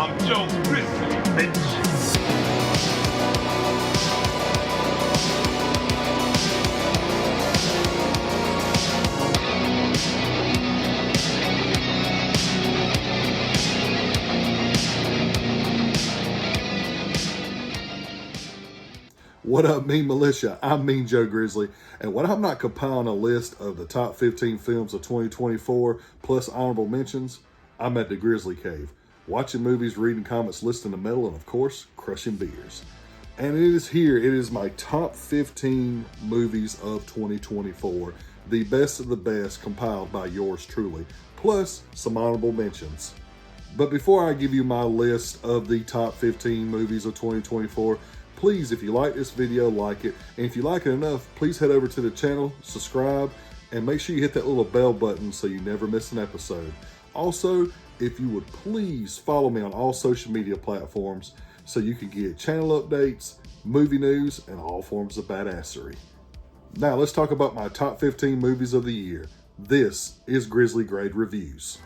I'm Joe Grizzly, bitch. What up, mean militia? I'm Mean Joe Grizzly, and when I'm not compiling a list of the top 15 films of 2024 plus honorable mentions, I'm at the Grizzly Cave, watching movies, reading comics, listening to metal, and of course, crushing beers. And it is my top 15 movies of 2024, the best of the best compiled by yours truly, plus some honorable mentions. But before I give you my list of the top 15 movies of 2024, please, if you like this video, like it. And if you like it enough, please head over to the channel, subscribe, and make sure you hit that little bell button so you never miss an episode. Also, if you would please follow me on all social media platforms so you can get channel updates, movie news, and all forms of badassery. Now, let's talk about my top 15 movies of the year. This is Grizzly Grade Reviews.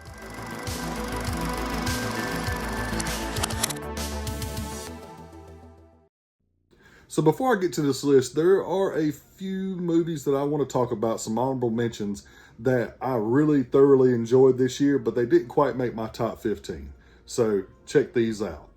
So before I get to this list, there are a few movies that I want to talk about, some honorable mentions that I really thoroughly enjoyed this year, but they didn't quite make my top 15. So check these out.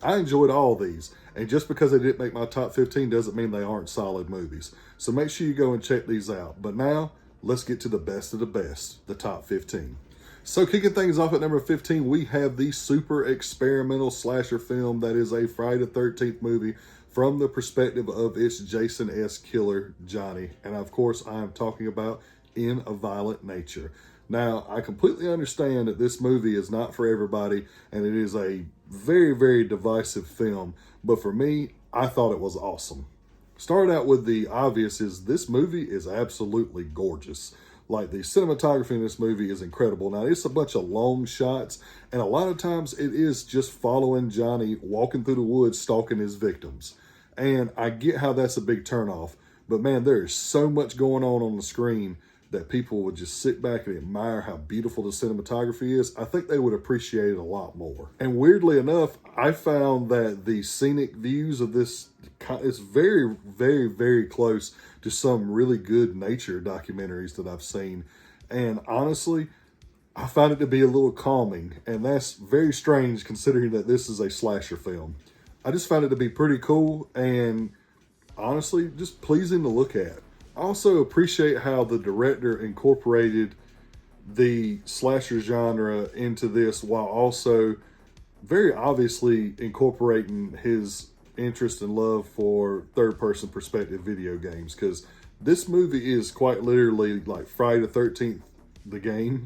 I enjoyed all these, and just because they didn't make my top 15 doesn't mean they aren't solid movies. So make sure you go and check these out. But now, let's get to the best of the best, the top 15. So kicking things off at number 15, we have the super experimental slasher film that is a Friday the 13th movie from the perspective of its Jason S. killer, Johnny. And of course, I am talking about In a Violent Nature. Now, I completely understand that this movie is not for everybody, and it is a very, very divisive film. But for me, I thought it was awesome. Started out with the obvious is this movie is absolutely gorgeous. Like, the cinematography in this movie is incredible. Now, it's a bunch of long shots, and a lot of times it is just following Johnny walking through the woods, stalking his victims. And I get how that's a big turnoff, but man, there is so much going on the screen that people would just sit back and admire how beautiful the cinematography is. I think they would appreciate it a lot more. And weirdly enough, I found that the scenic views of this is very, very, very close to some really good nature documentaries that I've seen. And honestly, I found it to be a little calming, and that's very strange considering that this is a slasher film. I just found it to be pretty cool and honestly just pleasing to look at. I also appreciate how the director incorporated the slasher genre into this while also very obviously incorporating his interest and love for third-person perspective video games, because this movie is quite literally like Friday the 13th the game,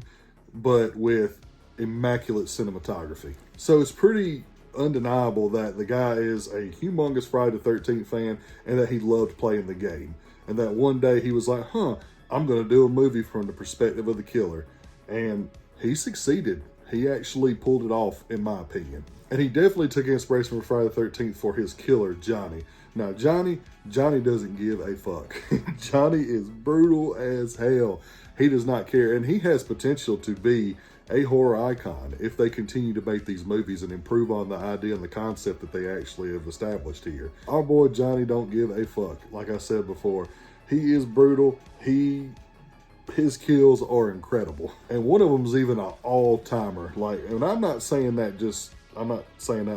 but with immaculate cinematography. So it's pretty undeniable that the guy is a humongous Friday the 13th fan and that he loved playing the game. And that one day he was like, I'm going to do a movie from the perspective of the killer. And he succeeded. He actually pulled it off, in my opinion. And he definitely took inspiration from Friday the 13th for his killer, Johnny. Now, Johnny doesn't give a fuck. Johnny is brutal as hell. He does not care. And he has potential to be a horror icon if they continue to make these movies and improve on the idea and the concept that they actually have established here. Our boy Johnny don't give a fuck. Like I said before, he is brutal. His kills are incredible. And one of them is even an all-timer. And I'm not saying that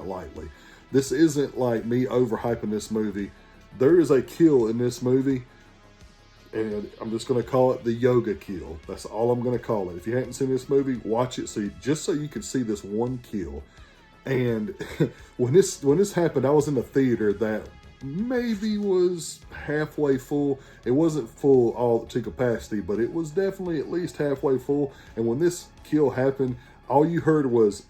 lightly. This isn't like me overhyping this movie. There is a kill in this movie, and I'm just going to call it the yoga kill. That's all I'm going to call it. If you haven't seen this movie, watch it just so you can see this one kill. And when this happened, I was in a theater that maybe was halfway full. It wasn't full all to capacity, but it was definitely at least halfway full. And when this kill happened, all you heard was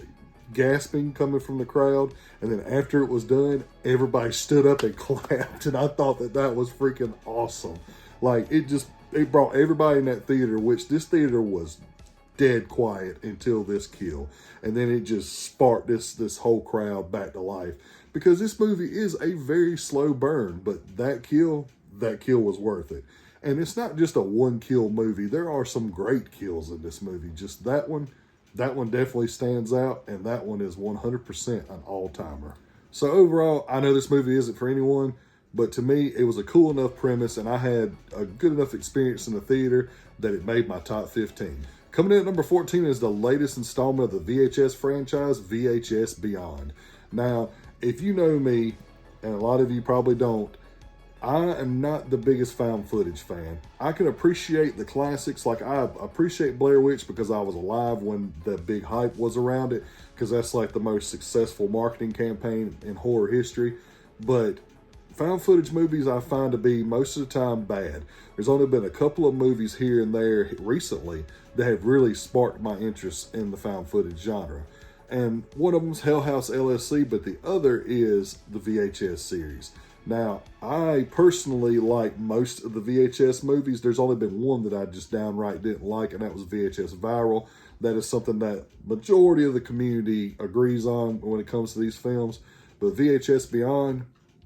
gasping coming from the crowd, and then after it was done, everybody stood up and clapped, and I thought that was freaking awesome. It brought everybody in that theater, which this theater was dead quiet until this kill, and then it just sparked this whole crowd back to life, because this movie is a very slow burn, but that kill was worth it. And it's not just a one kill movie. There are some great kills in this movie. Just that one definitely stands out, and that one is 100% an all-timer. So overall, I know this movie isn't for anyone, but to me, it was a cool enough premise, and I had a good enough experience in the theater that it made my top 15. Coming in at number 14 is the latest installment of the VHS franchise, VHS Beyond. Now, if you know me, and a lot of you probably don't, I am not the biggest found footage fan. I can appreciate the classics. Like, I appreciate Blair Witch because I was alive when the big hype was around it, because that's like the most successful marketing campaign in horror history. But found footage movies I find to be most of the time bad. There's only been a couple of movies here and there recently that have really sparked my interest in the found footage genre. And one of them is Hell House LSC, but the other is the VHS series. Now, I personally like most of the VHS movies. There's only been one that I just downright didn't like, and that was VHS Viral. That is something that majority of the community agrees on when it comes to these films. But VHS Beyond,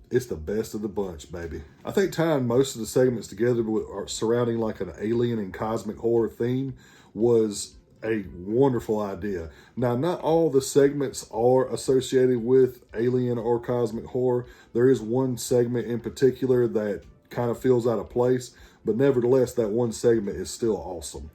it's the best of the bunch, baby. I think tying most of the segments together surrounding like an alien and cosmic horror theme was a wonderful idea. Now, not all the segments are associated with alien or cosmic horror. There is one segment in particular that kind of feels out of place, but nevertheless, that one segment is still awesome.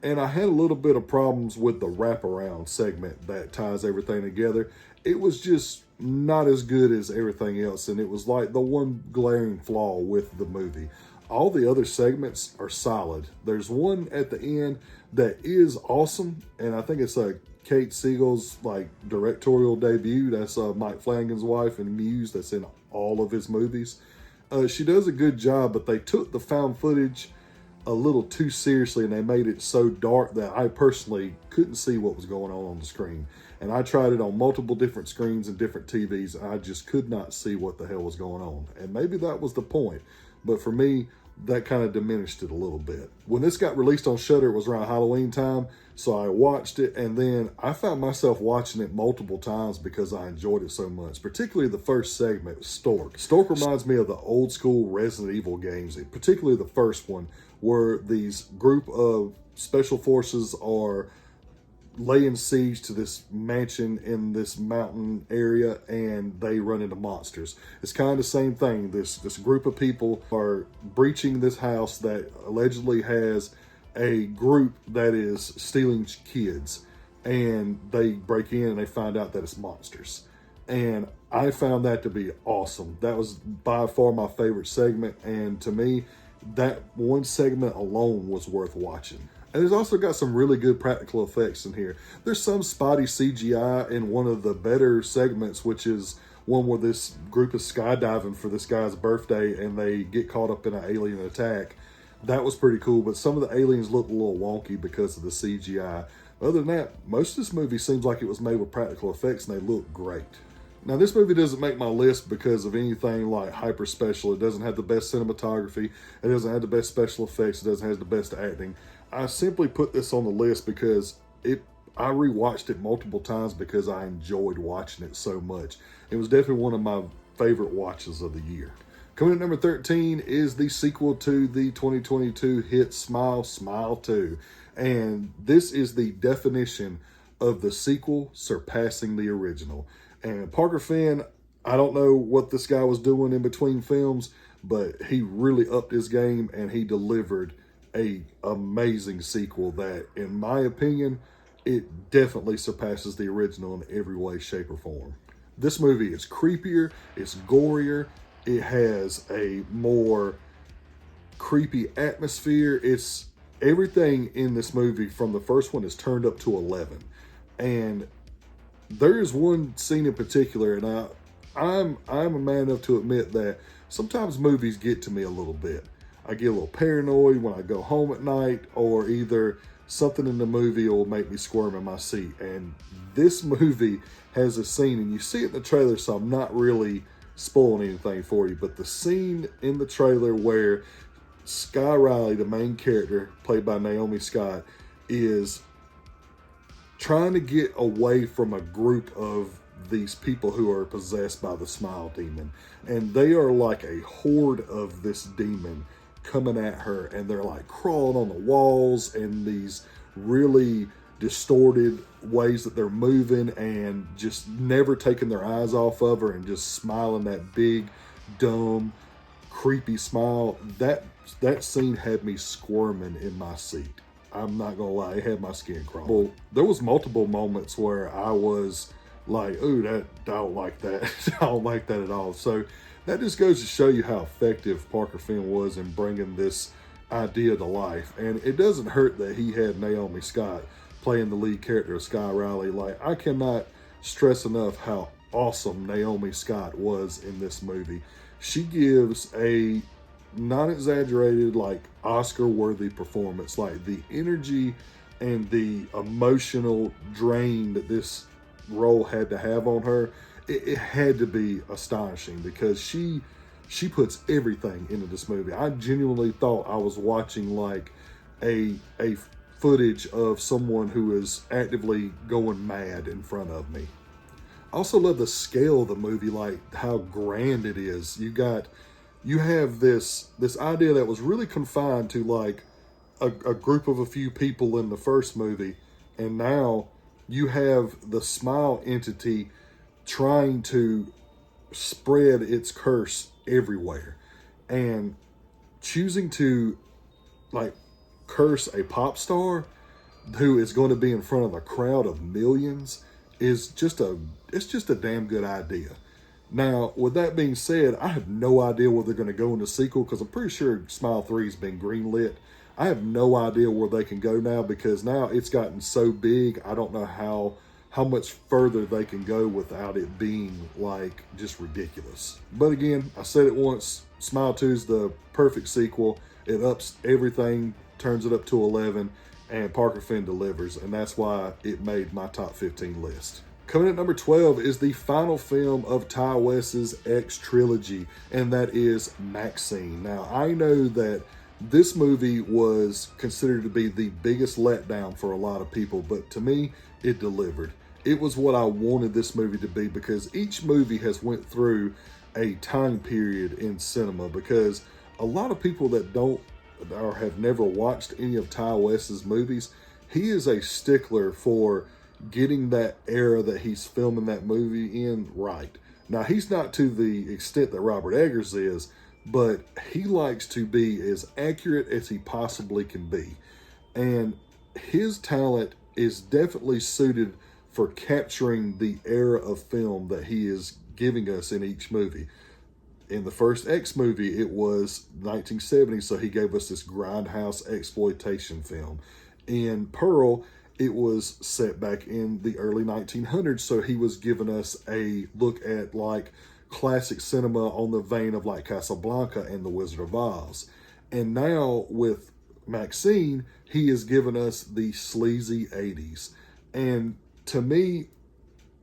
And I had a little bit of problems with the wraparound segment that ties everything together. It was just not as good as everything else, and it was like the one glaring flaw with the movie. All the other segments are solid. There's one at the end that is awesome, and I think it's Kate Siegel's directorial debut. That's Mike Flanagan's wife and Muse. That's in all of his movies. She does a good job, but they took the found footage a little too seriously, and they made it so dark that I personally couldn't see what was going on the screen. And I tried it on multiple different screens and different TVs, and I just could not see what the hell was going on. And maybe that was the point, but for me, that kind of diminished it a little bit. When this got released on Shudder, it was around Halloween time, so I watched it, and then I found myself watching it multiple times because I enjoyed it so much, particularly the first segment, Stork. Stork reminds me of the old school Resident Evil games, particularly the first one, where these group of special forces are laying siege to this mansion in this mountain area, and they run into monsters. It's kind of the same thing. This group of people are breaching this house that allegedly has a group that is stealing kids, and they break in and they find out that it's monsters. And I found that to be awesome. That was by far my favorite segment, and to me, that one segment alone was worth watching. And there's also got some really good practical effects in here. There's some spotty CGI in one of the better segments, which is one where this group is skydiving for this guy's birthday and they get caught up in an alien attack. That was pretty cool, but some of the aliens looked a little wonky because of the CGI. Other than that, most of this movie seems like it was made with practical effects and they look great. Now, this movie doesn't make my list because of anything like hyper special. It doesn't have the best cinematography. It doesn't have the best special effects. It doesn't have the best acting. I simply put this on the list because I rewatched it multiple times because I enjoyed watching it so much. It was definitely one of my favorite watches of the year. Coming at number 13 is the sequel to the 2022 hit Smile, Smile 2. And this is the definition of the sequel surpassing the original. And Parker Finn, I don't know what this guy was doing in between films, but he really upped his game and he delivered a amazing sequel that, in my opinion, it definitely surpasses the original in every way, shape, or form. This movie is creepier, it's gorier, it has a more creepy atmosphere. It's everything in this movie from the first one is turned up to 11. And there is one scene in particular, and I'm a man enough to admit that sometimes movies get to me a little bit. I get a little paranoid when I go home at night, or either something in the movie will make me squirm in my seat. And this movie has a scene, and you see it in the trailer, so I'm not really spoiling anything for you, but the scene in the trailer where Sky Riley, the main character, played by Naomi Scott, is trying to get away from a group of these people who are possessed by the Smile Demon. And they are like a horde of this demon coming at her, and they're like crawling on the walls in these really distorted ways that they're moving and just never taking their eyes off of her and just smiling that big, dumb, creepy smile. That scene had me squirming in my seat. I'm not gonna lie, it had my skin crawling. Well, there was multiple moments where I was like, ooh, I don't like that. I don't like that at all. So that just goes to show you how effective Parker Finn was in bringing this idea to life. And it doesn't hurt that he had Naomi Scott playing the lead character of Sky Riley. Like, I cannot stress enough how awesome Naomi Scott was in this movie. She gives a non-exaggerated, like, Oscar-worthy performance. Like, the energy and the emotional drain that this role had to have on her, it had to be astonishing because she puts everything into this movie. I genuinely thought I was watching like a footage of someone who is actively going mad in front of me. I also love the scale of the movie, like how grand it is. You have this idea that was really confined to like a group of a few people in the first movie, and now you have the Smile entity trying to spread its curse everywhere, and choosing to like curse a pop star who is going to be in front of a crowd of millions is just a damn good idea. Now, with that being said, I have no idea where they're going to go in the sequel because I'm pretty sure Smile 3 has been greenlit. I have no idea where they can go now because now it's gotten so big. I don't know how much further they can go without it being like just ridiculous. But again, I said it once, Smile 2 is the perfect sequel. It ups everything, turns it up to 11, and Parker Finn delivers, and that's why it made my top 15 list. Coming at number 12 is the final film of Ty West's X trilogy, and that is Maxine. Now, I know that this movie was considered to be the biggest letdown for a lot of people, but to me, it delivered. It was what I wanted this movie to be because each movie has went through a time period in cinema, because a lot of people that don't or have never watched any of Ty West's movies, he is a stickler for getting that era that he's filming that movie in right. Now, he's not to the extent that Robert Eggers is, but he likes to be as accurate as he possibly can be. And his talent is definitely suited for capturing the era of film that he is giving us in each movie. In the first X movie, it was 1970, so he gave us this grindhouse exploitation film. In Pearl, it was set back in the early 1900s, so he was giving us a look at like classic cinema on the vein of like Casablanca and The Wizard of Oz. And now with Maxine, he has given us the sleazy 80s. And to me,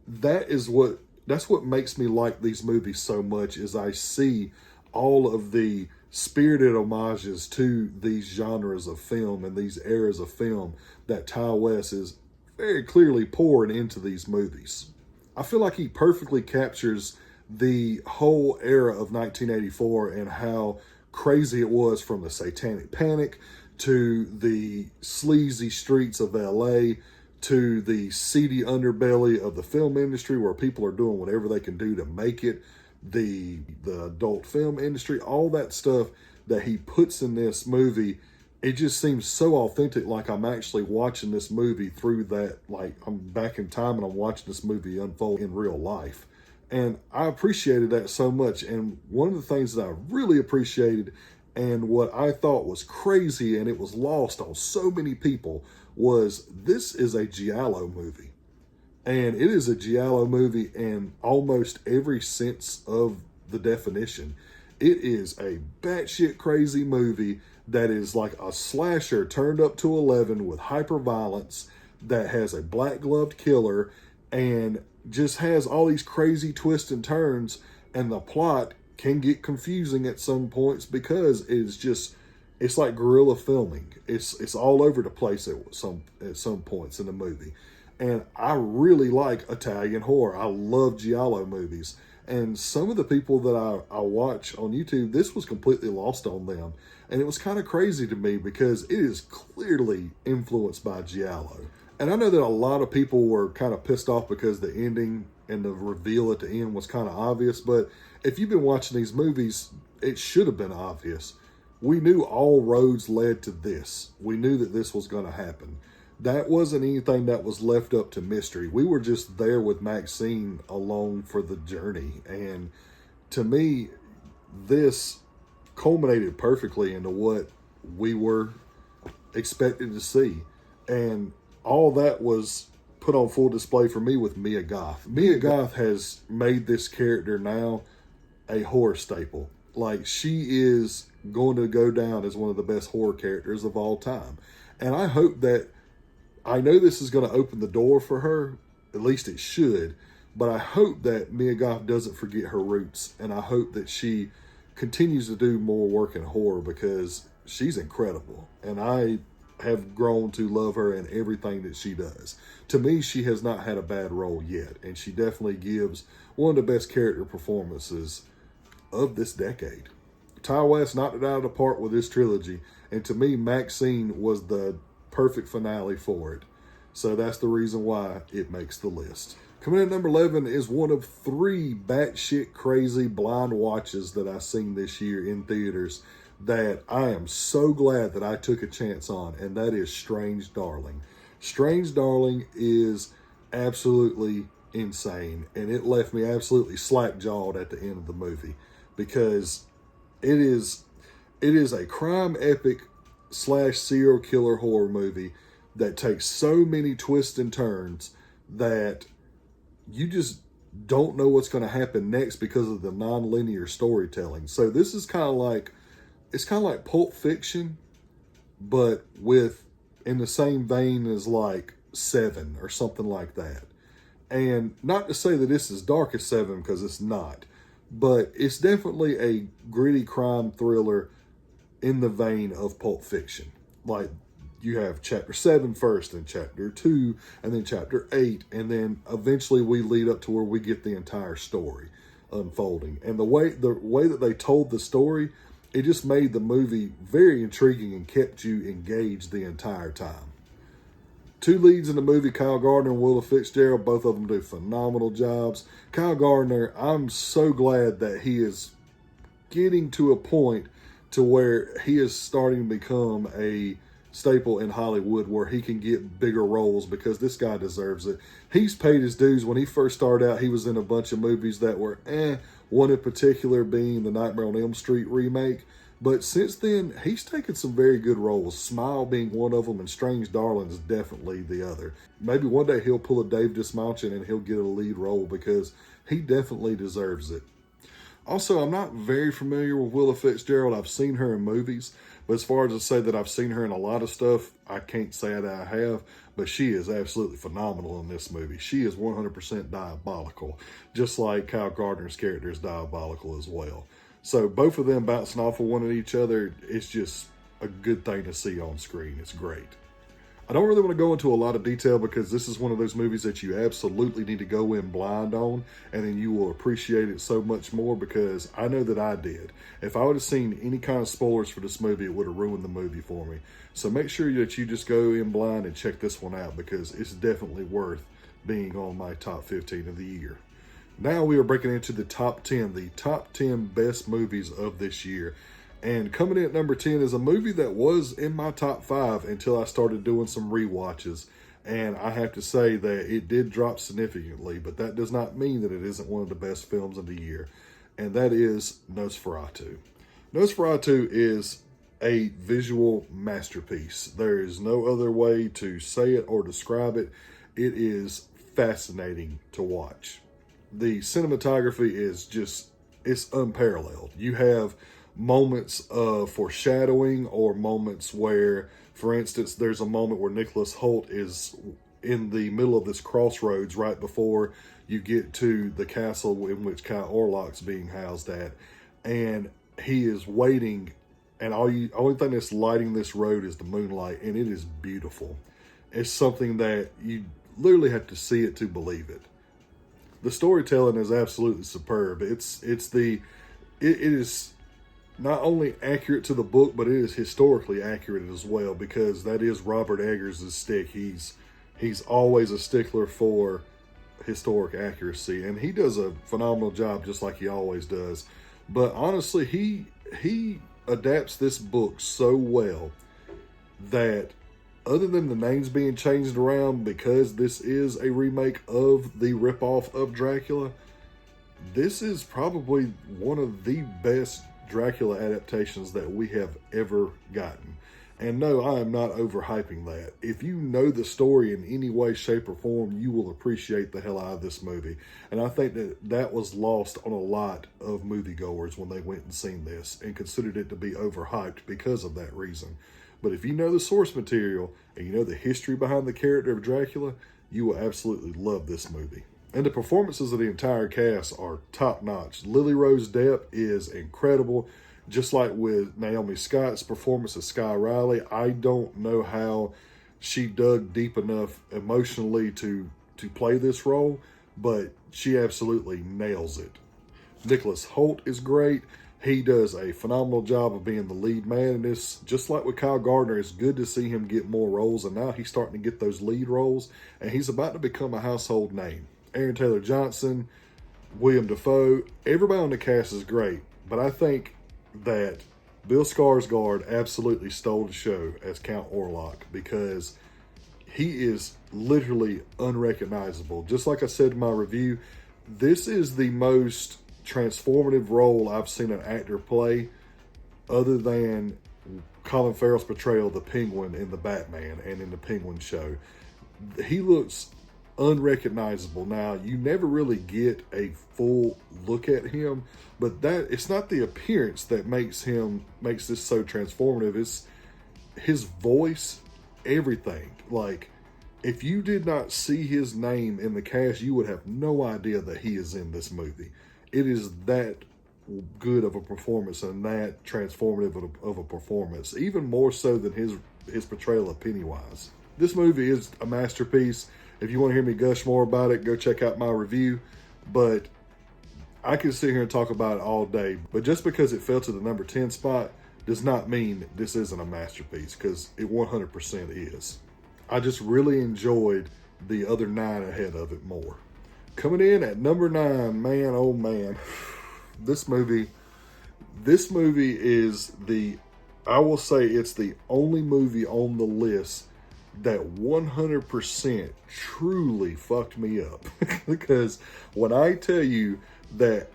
that's what makes me like these movies so much, is I see all of the spirited homages to these genres of film and these eras of film that Ty West is very clearly pouring into these movies. I feel like he perfectly captures the whole era of 1984 and how crazy it was, from the Satanic Panic to the sleazy streets of LA to the seedy underbelly of the film industry, where people are doing whatever they can do to make it, the adult film industry, all that stuff that he puts in this movie. It just seems so authentic, like I'm actually watching this movie through that, like I'm back in time and I'm watching this movie unfold in real life. And I appreciated that so much. And one of the things that I really appreciated, and what I thought was crazy, and it was lost on so many people, was this is a giallo movie. And it is a giallo movie in almost every sense of the definition. It is a batshit crazy movie that is like a slasher turned up to 11 with hyper violence, that has a black gloved killer and just has all these crazy twists and turns. And the plot can get confusing at some points because it's like guerrilla filming. It's all over the place at some points in the movie. And I really like Italian horror. I love giallo movies. And some of the people that I watch on YouTube, this was completely lost on them. And it was kind of crazy to me because it is clearly influenced by giallo. And I know that a lot of people were kind of pissed off because the ending and the reveal at the end was kind of obvious. But if you've been watching these movies, it should have been obvious. We knew all roads led to this. We knew that this was going to happen. That wasn't anything that was left up to mystery. We were just there with Maxine along for the journey. And to me, this culminated perfectly into what we were expected to see. And all that was put on full display for me with Mia Goth. Mia Goth has made this character now a horror staple. Like, she is going to go down as one of the best horror characters of all time. And I hope that, I know this is going to open the door for her, at least it should, but I hope that Mia Goth doesn't forget her roots, and I hope that she continues to do more work in horror, because she's incredible, and I have grown to love her in everything that she does. To me, she has not had a bad role yet, and she definitely gives one of the best character performances of this decade. Ty West knocked it out of the park with this trilogy, and to me, Maxine was the perfect finale for it. So that's the reason why it makes the list. Coming in at number 11 is one of 3 batshit crazy blind watches that I've seen this year in theaters that I am so glad that I took a chance on, and that is Strange Darling. Strange Darling is absolutely insane, and it left me absolutely slack-jawed at the end of the movie, because it is a crime epic / serial killer horror movie that takes so many twists and turns that you just don't know what's going to happen next because of the non-linear storytelling. So this is kind of like Pulp Fiction, but in the same vein as like Seven or something like that. And not to say that this is dark as Seven, because it's not, but it's definitely a gritty crime thriller in the vein of Pulp Fiction. Like, you have chapter 7 first, and chapter 2, and then chapter 8, and then eventually we lead up to where we get the entire story unfolding. And the way that they told the story, it just made the movie very intriguing and kept you engaged the entire time. 2 leads in the movie, Kyle Gardner and Willa Fitzgerald, both of them do phenomenal jobs. Kyle Gardner, I'm so glad that he is getting to a point to where he is starting to become a staple in Hollywood, where he can get bigger roles, because this guy deserves it. He's paid his dues. When he first started out, he was in a bunch of movies that were one in particular being the Nightmare on Elm Street remake. But since then, he's taken some very good roles, Smile being one of them, and Strange Darling is definitely the other. Maybe one day he'll pull a Dave Dismounchen and he'll get a lead role, because he definitely deserves it. Also, I'm not very familiar with Willa Fitzgerald. I've seen her in movies, but as far as to say that I've seen her in a lot of stuff, I can't say that I have, but she is absolutely phenomenal in this movie. She is 100% diabolical, just like Kyle Gardner's character is diabolical as well. So both of them bouncing off of one of each other, it's just a good thing to see on screen. It's great. I don't really want to go into a lot of detail because this is one of those movies that you absolutely need to go in blind on, and then you will appreciate it so much more, because I know that I did. If I would have seen any kind of spoilers for this movie, it would have ruined the movie for me. So make sure that you just go in blind and check this one out, because it's definitely worth being on my top 15 of the year. Now we are breaking into the top 10 best movies of this year. And coming in at number 10 is a movie that was in my top 5 until I started doing some rewatches. And I have to say that it did drop significantly, but that does not mean that it isn't one of the best films of the year. And that is Nosferatu. Nosferatu is a visual masterpiece. There is no other way to say it or describe it. It is fascinating to watch. The cinematography is it's unparalleled. You have moments of foreshadowing, or moments where, for instance, there's a moment where Nicholas Hoult is in the middle of this crossroads right before you get to the castle in which Count Orlok's being housed at, and he is waiting, and only thing that's lighting this road is the moonlight, and it is beautiful. It's something that you literally have to see it to believe it. The storytelling is absolutely superb. It is not only accurate to the book, but it is historically accurate as well, because that is Robert Eggers' stick. He's always a stickler for historic accuracy, and he does a phenomenal job, just like he always does. But honestly, he adapts this book so well that, other than the names being changed around because this is a remake of the ripoff of Dracula, this is probably one of the best Dracula adaptations that we have ever gotten. And no, I am not overhyping that. If you know the story in any way, shape, or form, you will appreciate the hell out of this movie. And I think that was lost on a lot of moviegoers when they went and seen this and considered it to be overhyped because of that reason. But if you know the source material and you know the history behind the character of Dracula, you will absolutely love this movie. And the performances of the entire cast are top-notch. Lily Rose Depp is incredible. Just like with Naomi Scott's performance as Sky Riley, I don't know how she dug deep enough emotionally to play this role, but she absolutely nails it. Nicholas Hoult is great. He does a phenomenal job of being the lead man in this. Just like with Kyle Gardner, it's good to see him get more roles, and now he's starting to get those lead roles, and he's about to become a household name. Aaron Taylor Johnson, William Dafoe, everybody on the cast is great, but I think that Bill Skarsgård absolutely stole the show as Count Orlok, because he is literally unrecognizable. Just like I said in my review, this is the most transformative role I've seen an actor play, other than Colin Farrell's portrayal of the Penguin in the Batman and in the Penguin show. He looks unrecognizable. Now, you never really get a full look at him, but that it's not the appearance that makes this so transformative. It's his voice, everything. Like, if you did not see his name in the cast, you would have no idea that he is in this movie. It is that good of a performance and that transformative of a performance, even more so than his portrayal of Pennywise. This movie is a masterpiece. If you want to hear me gush more about it, go check out my review. But I could sit here and talk about it all day. But just because it fell to the number 10 spot does not mean this isn't a masterpiece, because it 100% is. I just really enjoyed the other 9 ahead of it more. Coming in at number 9, man, oh man, this movie is I will say it's the only movie on the list that 100% truly fucked me up. Because when I tell you that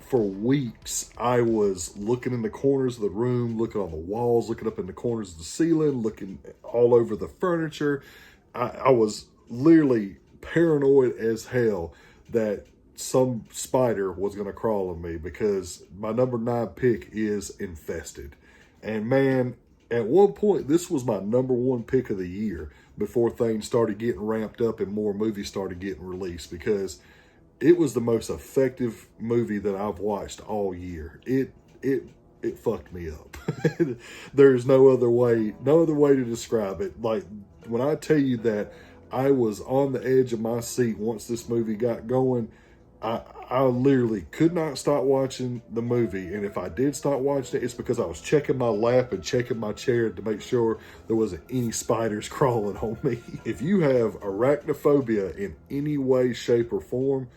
for weeks I was looking in the corners of the room, looking on the walls, looking up in the corners of the ceiling, looking all over the furniture, I was literally paranoid as hell that some spider was going to crawl on me, because my number 9 pick is Infested. And man, at one point, this was my number 1 pick of the year before things started getting ramped up and more movies started getting released, because it was the most effective movie that I've watched all year. It fucked me up. There's no other way to describe it. Like, when I tell you that I was on the edge of my seat once this movie got going, I literally could not stop watching the movie. And if I did stop watching it, it's because I was checking my lap and checking my chair to make sure there wasn't any spiders crawling on me. If you have arachnophobia in any way, shape, or form,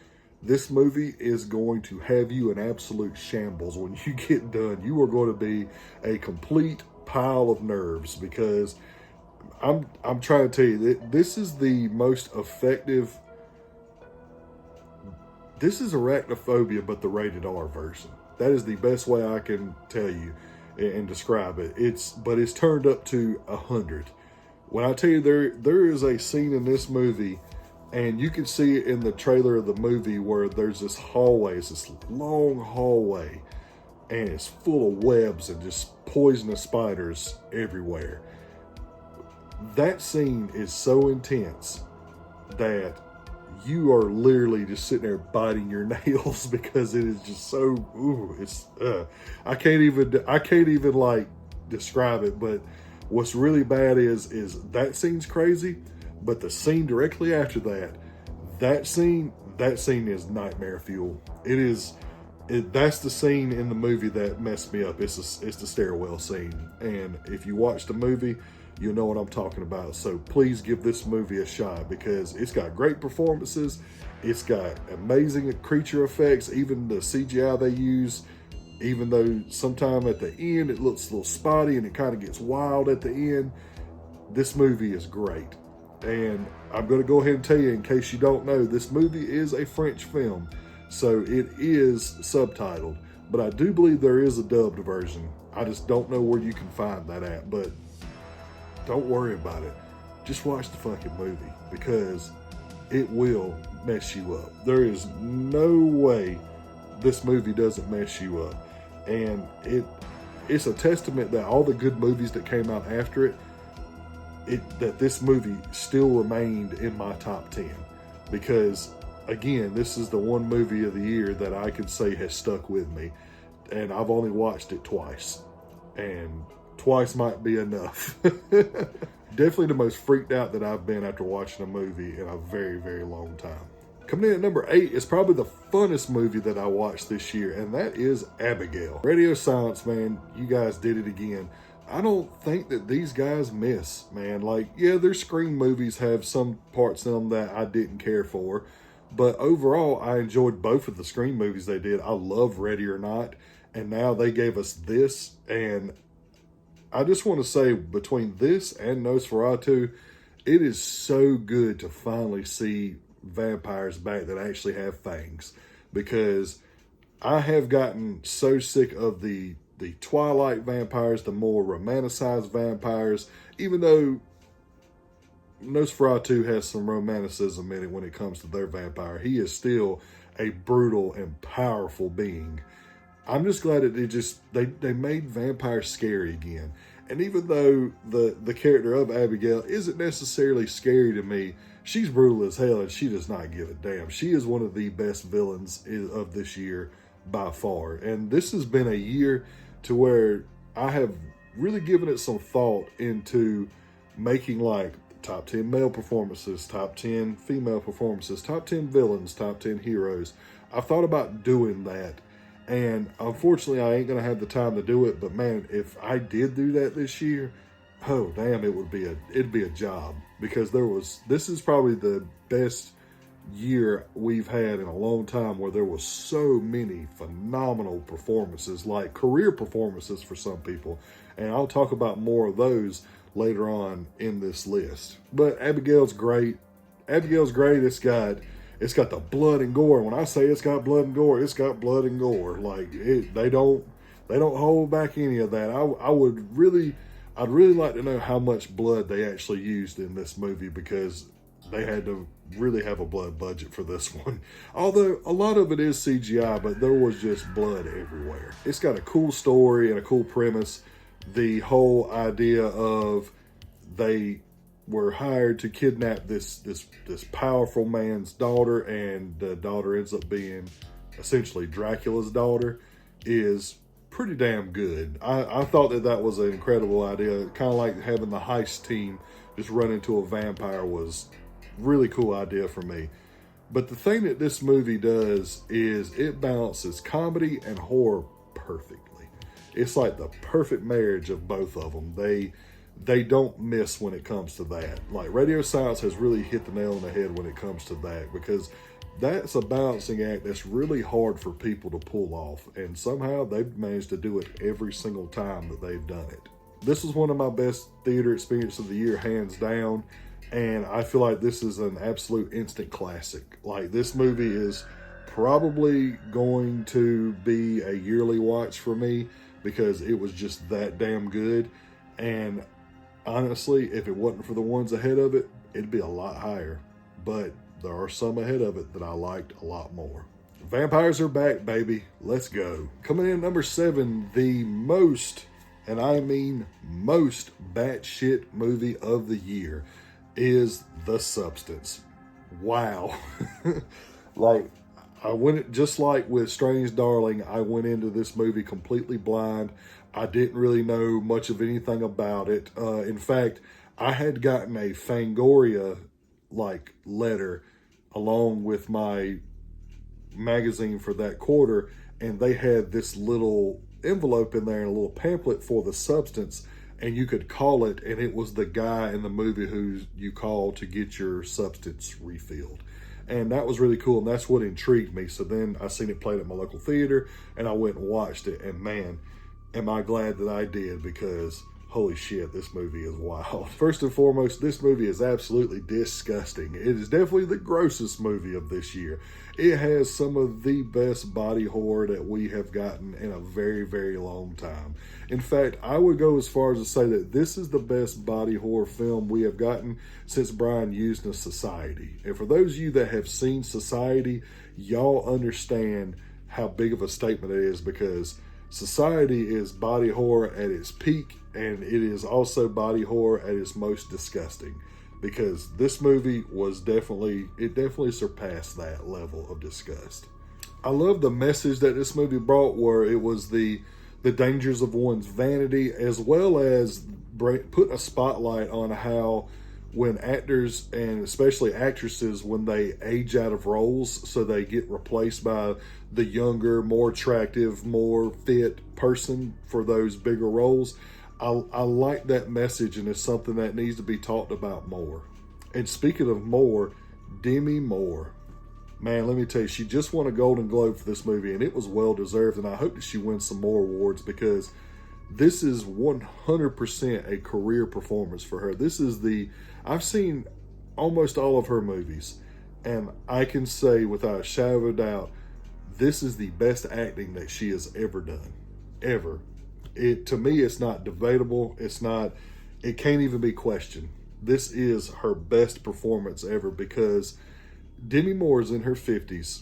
this movie is going to have you in absolute shambles when you get done. You are going to be a complete pile of nerves, because I'm trying to tell you that this is the most effective. This is arachnophobia, but the rated R version. That is the best way I can tell you and describe it. But it's turned up to 100. When I tell you there is a scene in this movie, and you can see it in the trailer of the movie, where there's this hallway. It's this long hallway, and it's full of webs and just poisonous spiders everywhere. That scene is so intense that you are literally just sitting there biting your nails, because it is just so, I can't even like describe it. But what's really bad is that scene's crazy, but the scene directly after that scene is nightmare fuel. That's the scene in the movie that messed me up. It's the stairwell scene. And if you watch the movie, you'll know what I'm talking about. So please give this movie a shot, because it's got great performances. It's got amazing creature effects. Even the CGI they use, even though sometime at the end it looks a little spotty and it kind of gets wild at the end, this movie is great. And I'm going to go ahead and tell you, in case you don't know, this movie is a French film, so it is subtitled. But I do believe there is a dubbed version. I just don't know where you can find that at. But don't worry about it. Just watch the fucking movie, because it will mess you up. There is no way this movie doesn't mess you up. And it's a testament that all the good movies that came out after it, that this movie still remained in my top 10. Because, again, this is the one movie of the year that I could say has stuck with me. And I've only watched it twice. And twice might be enough. Definitely the most freaked out that I've been after watching a movie in a very, very long time. Coming in at number 8 is probably the funnest movie that I watched this year, and that is Abigail. Radio Silence, man, you guys did it again. I don't think that these guys miss, man. Like, yeah, their Scream movies have some parts in them that I didn't care for, but overall, I enjoyed both of the Scream movies they did. I love Ready or Not, and now they gave us this, and I just want to say, between this and Nosferatu, it is so good to finally see vampires back that actually have fangs, because I have gotten so sick of the Twilight vampires, the more romanticized vampires. Even though Nosferatu has some romanticism in it when it comes to their vampire, he is still a brutal and powerful being. I'm just glad that they made vampires scary again. And even though the character of Abigail isn't necessarily scary to me, she's brutal as hell, and she does not give a damn. She is one of the best villains of this year by far. And this has been a year to where I have really given it some thought into making like top 10 male performances, top 10 female performances, top 10 villains, top 10 heroes. I've thought about doing that. And unfortunately, I ain't going to have the time to do it. But man, if I did do that this year, oh damn, it'd be a job, because this is probably the best year we've had in a long time, where there was so many phenomenal performances, like career performances for some people. And I'll talk about more of those later on in this list. But Abigail's great. It's got the blood and gore. When I say it's got blood and gore, it's got blood and gore. Like they don't hold back any of that. I'd really like to know how much blood they actually used in this movie, because they had to really have a blood budget for this one. Although a lot of it is CGI, but there was just blood everywhere. It's got a cool story and a cool premise. The whole idea of they were hired to kidnap this powerful man's daughter, and the daughter ends up being essentially Dracula's daughter, is pretty damn good. I thought that was an incredible idea. Kind of like having the heist team just run into a vampire was really cool idea for me. But the thing that this movie does is it balances comedy and horror perfectly. It's like the perfect marriage of both of them. They don't miss when it comes to that. Like Radio Silence has really hit the nail on the head when it comes to that, because that's a balancing act that's really hard for people to pull off, and somehow they've managed to do it every single time that they've done it. This is one of my best theater experiences of the year, hands down, and I feel like this is an absolute instant classic. Like, this movie is probably going to be a yearly watch for me because it was just that damn good. And honestly, if it wasn't for the ones ahead of it, it'd be a lot higher. But there are some ahead of it that I liked a lot more. Vampires are back, baby. Let's go. Coming in at number 7, the most, and I mean most, batshit movie of the year is The Substance. Wow. Like, I went, just like with Strange Darling, I went into this movie completely blind. I didn't really know much of anything about it. In fact, I had gotten a Fangoria letter along with my magazine for that quarter, and they had this little envelope in there and a little pamphlet for The Substance, and you could call it, and it was the guy in the movie who you call to get your substance refilled. And that was really cool, and that's what intrigued me. So then I seen it played at my local theater, and I went and watched it, and man, am I glad that I did, because holy shit, this movie is wild. First and foremost, this movie is absolutely disgusting. It is definitely the grossest movie of this year. It has some of the best body horror that we have gotten in a very, very long time. In fact, I would go as far as to say that this is the best body horror film we have gotten since Brian Usna's Society. And for those of you that have seen Society, y'all understand how big of a statement it is, because Society is body horror at its peak, and it is also body horror at its most disgusting, because this movie was definitely surpassed that level of disgust. I love the message that this movie brought, where it was the dangers of one's vanity, as well as putting a spotlight on how when actors, and especially actresses, when they age out of roles, so they get replaced by the younger, more attractive, more fit person for those bigger roles. I like that message, and it's something that needs to be talked about more. And speaking of more, Demi Moore. Man, let me tell you, she just won a Golden Globe for this movie, and it was well deserved, and I hope that she wins some more awards, because this is 100% a career performance for her. I've seen almost all of her movies, and I can say without a shadow of a doubt, this is the best acting that she has ever done. Ever. To me, it's not debatable. It can't even be questioned. This is her best performance ever, because Demi Moore is in her 50s.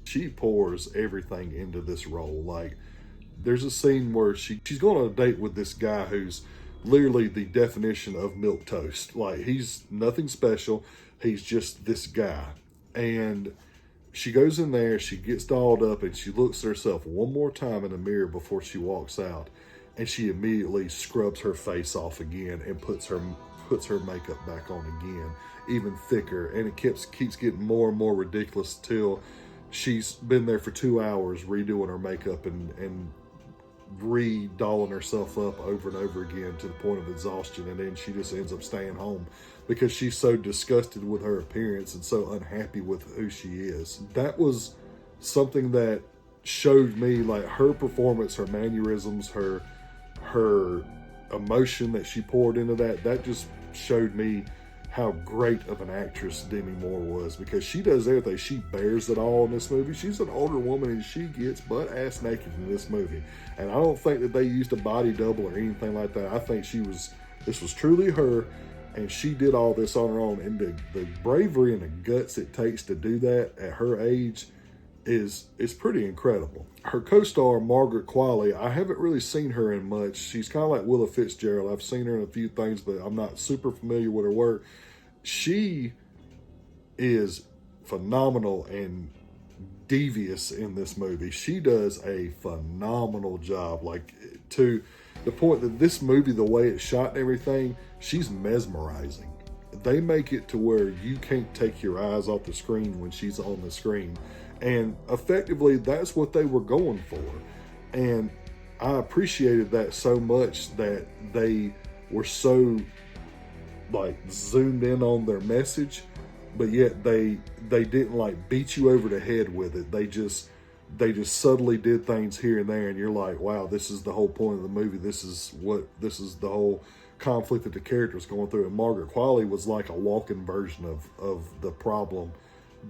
She pours everything into this role. Like, there's a scene where she's going on a date with this guy who's literally the definition of milquetoast. Like, he's nothing special. He's just this guy. And she goes in there, she gets dolled up, and she looks at herself one more time in the mirror before she walks out. And she immediately scrubs her face off again and puts her makeup back on again, even thicker. And it keeps getting more and more ridiculous till she's been there for 2 hours redoing her makeup and re-dolling herself up over and over again to the point of exhaustion, and then she just ends up staying home because she's so disgusted with her appearance and so unhappy with who she is. That was something that showed me, like, her performance, her mannerisms, her emotion that she poured into that just showed me how great of an actress Demi Moore was, because she does everything. She bears it all in this movie. She's an older woman, and she gets butt-ass naked in this movie. And I don't think that they used a body double or anything like that. I think this was truly her, And she did all this on her own. And the bravery and the guts it takes to do that at her age is pretty incredible. Her co-star, Margaret Qualley, I haven't really seen her in much. She's kind of like Willa Fitzgerald. I've seen her in a few things, but I'm not super familiar with her work. She is phenomenal and devious in this movie. She does a phenomenal job, like to the point that this movie, the way it's shot and everything, she's mesmerizing. They make it to where you can't take your eyes off the screen when she's on the screen. And effectively, that's what they were going for. And I appreciated that so much, that they were so like zoomed in on their message, but yet they didn't like beat you over the head with it. They just subtly did things here and there, and you're like, wow, this is the whole point of the movie. This is the whole conflict that the character's going through. And Margaret Qualley was like a walking version of the problem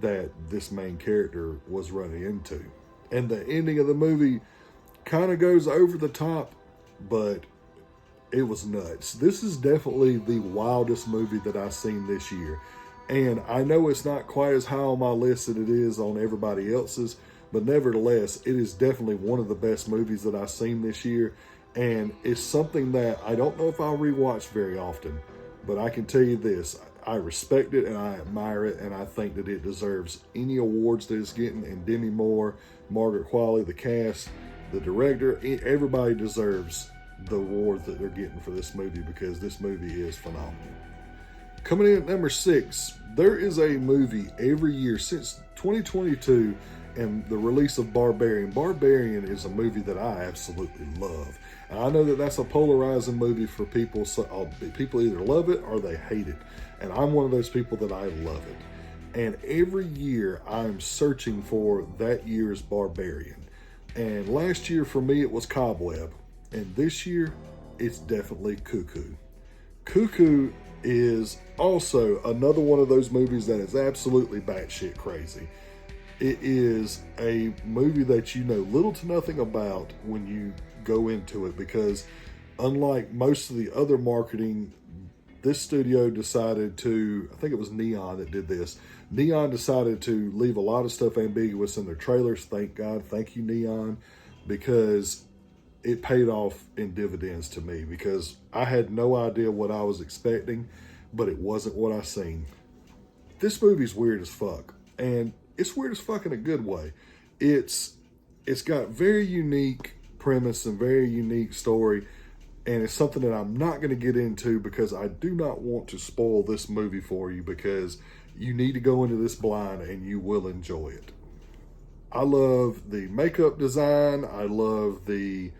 that this main character was running into. And the ending of the movie kind of goes over the top, but it was nuts. This is definitely the wildest movie that I've seen this year. And I know it's not quite as high on my list as it is on everybody else's, but nevertheless, it is definitely one of the best movies that I've seen this year. And it's something that I don't know if I'll rewatch very often, but I can tell you this, I respect it and I admire it, and I think that it deserves any awards that it's getting. And Demi Moore, Margaret Qualley, the cast, the director, everybody deserves the awards that they're getting for this movie, because this movie is phenomenal. Coming in at number 6, there is a movie every year since 2022 and the release of Barbarian. Barbarian is a movie that I absolutely love. And I know that that's a polarizing movie for people. So people either love it or they hate it. And I'm one of those people that I love it. And every year I'm searching for that year's Barbarian. And last year for me it was Cobweb. And this year it's definitely Cuckoo. Cuckoo is also another one of those movies that is absolutely batshit crazy. It is a movie that you know little to nothing about when you go into it, because unlike most of the other marketing, this studio decided to, I think it was Neon that did this. Neon decided to leave a lot of stuff ambiguous in their trailers. Thank God. Thank you, Neon, because it paid off in dividends to me, because I had no idea what I was expecting, but it wasn't what I seen. This movie's weird as fuck, and it's weird as fuck in a good way. It's got very unique premise and very unique story, and it's something that I'm not going to get into because I do not want to spoil this movie for you, because you need to go into this blind and you will enjoy it. I love the makeup design. I love the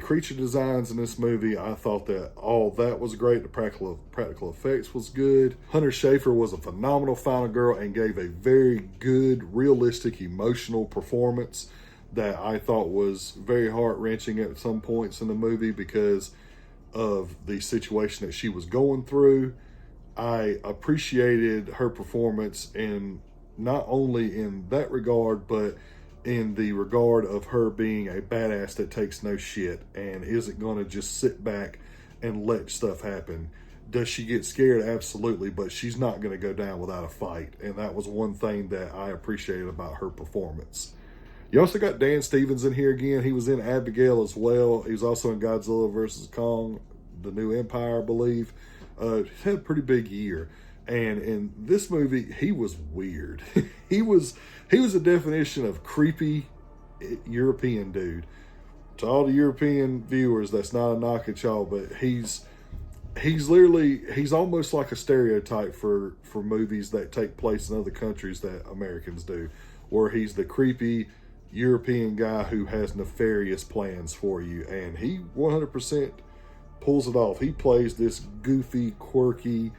creature designs in this movie. I thought that all that was great. The practical effects was good. Hunter Schafer was a phenomenal final girl and gave a very good, realistic, emotional performance that I thought was very heart-wrenching at some points in the movie because of the situation that she was going through. I appreciated her performance, in not only in that regard, but in the regard of her being a badass that takes no shit and isn't going to just sit back and let stuff happen. Does she get scared? Absolutely, but she's not going to go down without a fight. And that was one thing that I appreciated about her performance. You also got Dan Stevens in here again. He was in Abigail as well. He was also in Godzilla vs. Kong, The New Empire, I believe. He had a pretty big year. And in this movie, he was weird. he was a definition of creepy European dude. To all the European viewers, that's not a knock at y'all, but he's almost like a stereotype for movies that take place in other countries that Americans do, where he's the creepy European guy who has nefarious plans for you, and he 100% pulls it off. He plays this goofy, quirky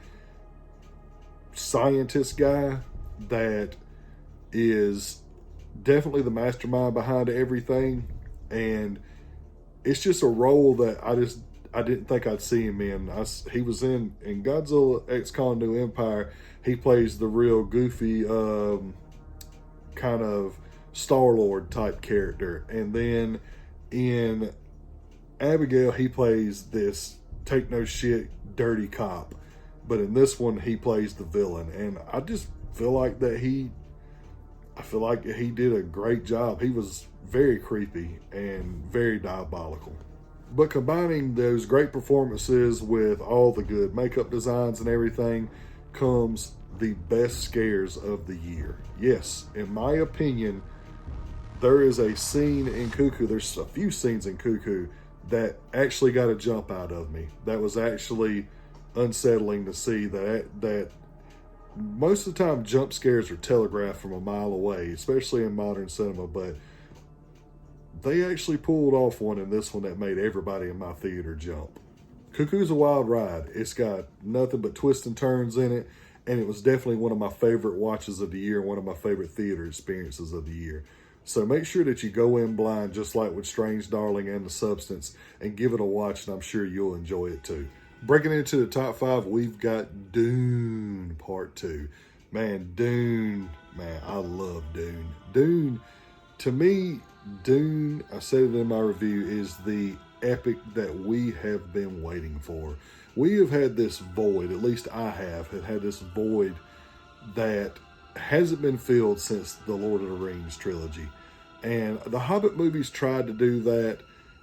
scientist guy that is definitely the mastermind behind everything, and it's just a role that I didn't think I'd see him in. He was in Godzilla X Kong New Empire. He plays the real goofy kind of Star-Lord type character, and then in Abigail he plays this take no shit dirty cop, but in this one he plays the villain, and I just feel like he did a great job. He was very creepy and very diabolical. But combining those great performances with all the good makeup designs and everything comes the best scares of the year. Yes, in my opinion, there is a scene in Cuckoo, there's a few scenes in Cuckoo that actually got a jump out of me. That was actually unsettling to see that most of the time jump scares are telegraphed from a mile away, especially in modern cinema, but they actually pulled off one in this one that made everybody in my theater jump. Cuckoo's a wild ride. It's got nothing but twists and turns in it, and it was definitely one of my favorite watches of the year, one of my favorite theater experiences of the year. So make sure that you go in blind, just like with Strange Darling and The Substance, and give it a watch, and I'm sure you'll enjoy it too. Breaking into the top 5, we've got Dune Part 2. Man, I love Dune. Dune, to me, I said it in my review, is the epic that we have been waiting for. We have had this void, at least I have had this void that hasn't been filled since the Lord of the Rings trilogy. And the Hobbit movies tried to do that,